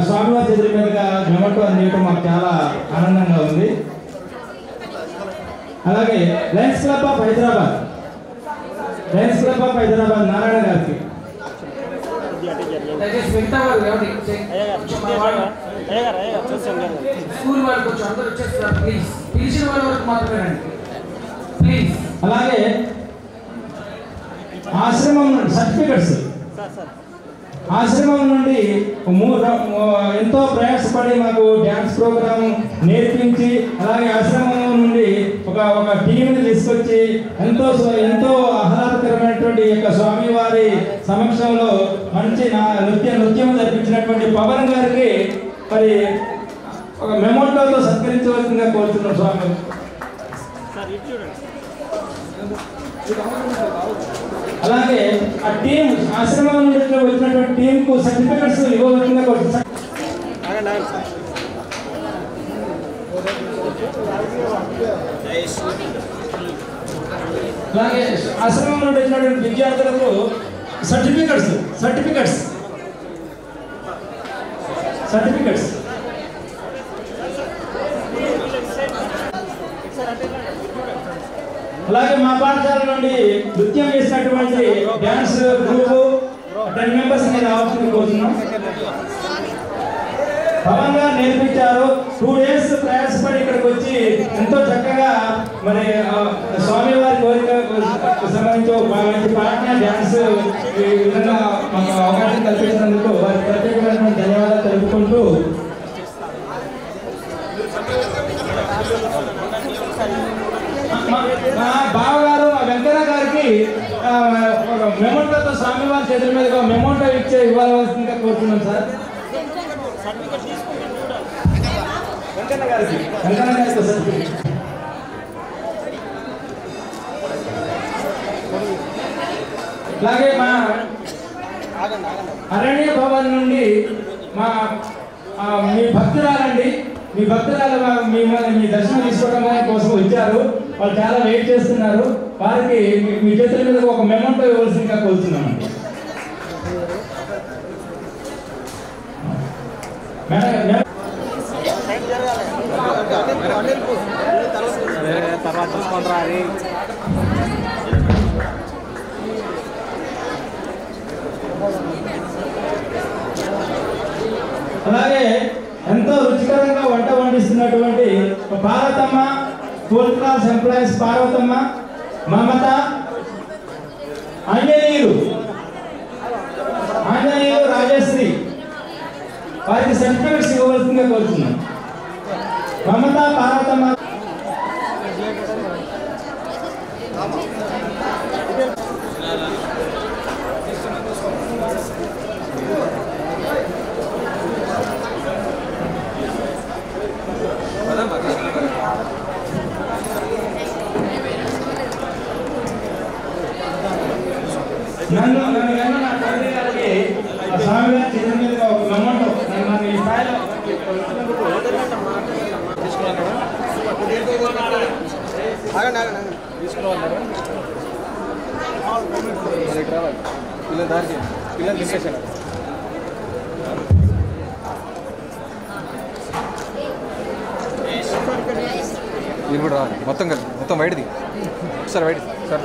స్వామివారి చేతుల మీదుగా మెమోంటో అందించడం మాకు చాలా ఆనందంగా ఉంది. అలాగే Lions club of Hyderabad Narayana గారికి, స్కూల్ వాళ్ళకి వచ్చి అందరూ వచ్చేస్తున్నారు, ప్లీజ్ పిలిచిన వాళ్ళ వరకు మాత్రమే రండి ప్లీజ్. అలాగే ఆశ్రమం సర్టిఫికెట్స్, ఆశ్రమం నుండి ఎంతో ప్రయాసపడి మాకు డ్యాన్స్ ప్రోగ్రాం నేర్పించి, అలాగే ఆశ్రమం నుండి ఒక టీంని తీసుకొచ్చి ఎంతో ఆహ్లాదకరమైనటువంటి యొక్క స్వామివారి సమక్షంలో మంచి నృత్యం జరిపించినటువంటి పవన్ గారికి మరి ఒక మెమోంటోతో సత్కరించవలసిందిగా కోరుతున్నాం స్వామి. అలాగే ఆ టీం ఆశ్రమం నుండి వచ్చినటువంటి టీంకు సర్టిఫికెట్స్ ఇవ్వవలసిందిగా కోరుతున్నాం. అలాగే ఆశ్రమం నుండి వచ్చినటువంటి విద్యార్థులకు సర్టిఫికెట్స్ అలాగే మా పాఠశాల నుండి నృత్యం చేసినటువంటి డ్యాన్స్ గ్రూప్ 10 మెంబర్స్ రావాల్సింది కోరుతున్నాం. పవన్ గారు నేర్పించారు. 2 days ప్రయాసపడి ఇక్కడికి వచ్చి ఎంతో చక్కగా మరి స్వామివారి కోరికకు సంబంధించి మంచి పాటన డ్యాన్స్ ఈ విధంగా మాకు అవకాశం కల్పించినందుకు వారికి ప్రత్యేకమైనటువంటి ధన్యవాదాలు తెలుపుకుంటూ మా బావగారు మా వెంకన్న గారికి మెమోంటోతో స్వామివారి చేతుల మీద మెమోంటో ఇవ్వవలసిందిగా కోరుతున్నాం సార్. వెంకన్న గారికి అలాగే మా అరణ్య భవన్ నుండి మా మీ భక్తురాలండి, మీ భక్తురాలు మీ దర్శనం తీసుకోవడం కోసం వచ్చారు. వాళ్ళు చాలా వెయిట్ చేస్తున్నారు. వారికి మీ చేతుల మీద ఒక మెమోంటో ఇవ్వాల్సిందిగా కోరుతున్నామండి. అలాగే ఎంతో రుచికరంగా వంట వండిస్తున్నటువంటి Parvathamma, 12th class employees Parvathamma, Mamata, Anjaneyulu, Rajasri వారికి సర్టిఫికెట్స్ ఇవ్వవలసిందిగా కోరుతున్నాం. మమత, పార్వతమ్మ నన్ను నా తండ్రి గారికి స్వామి గారి చేతుల మీద ఒక మెమోంటో నన్ను ఈ స్థాయిలో పిల్లలు తీసేసాను మీరు కూడా రావాలి. మొత్తం కలిసి మొత్తం వైడ్ది ఒకసారి వైడ్ది సార్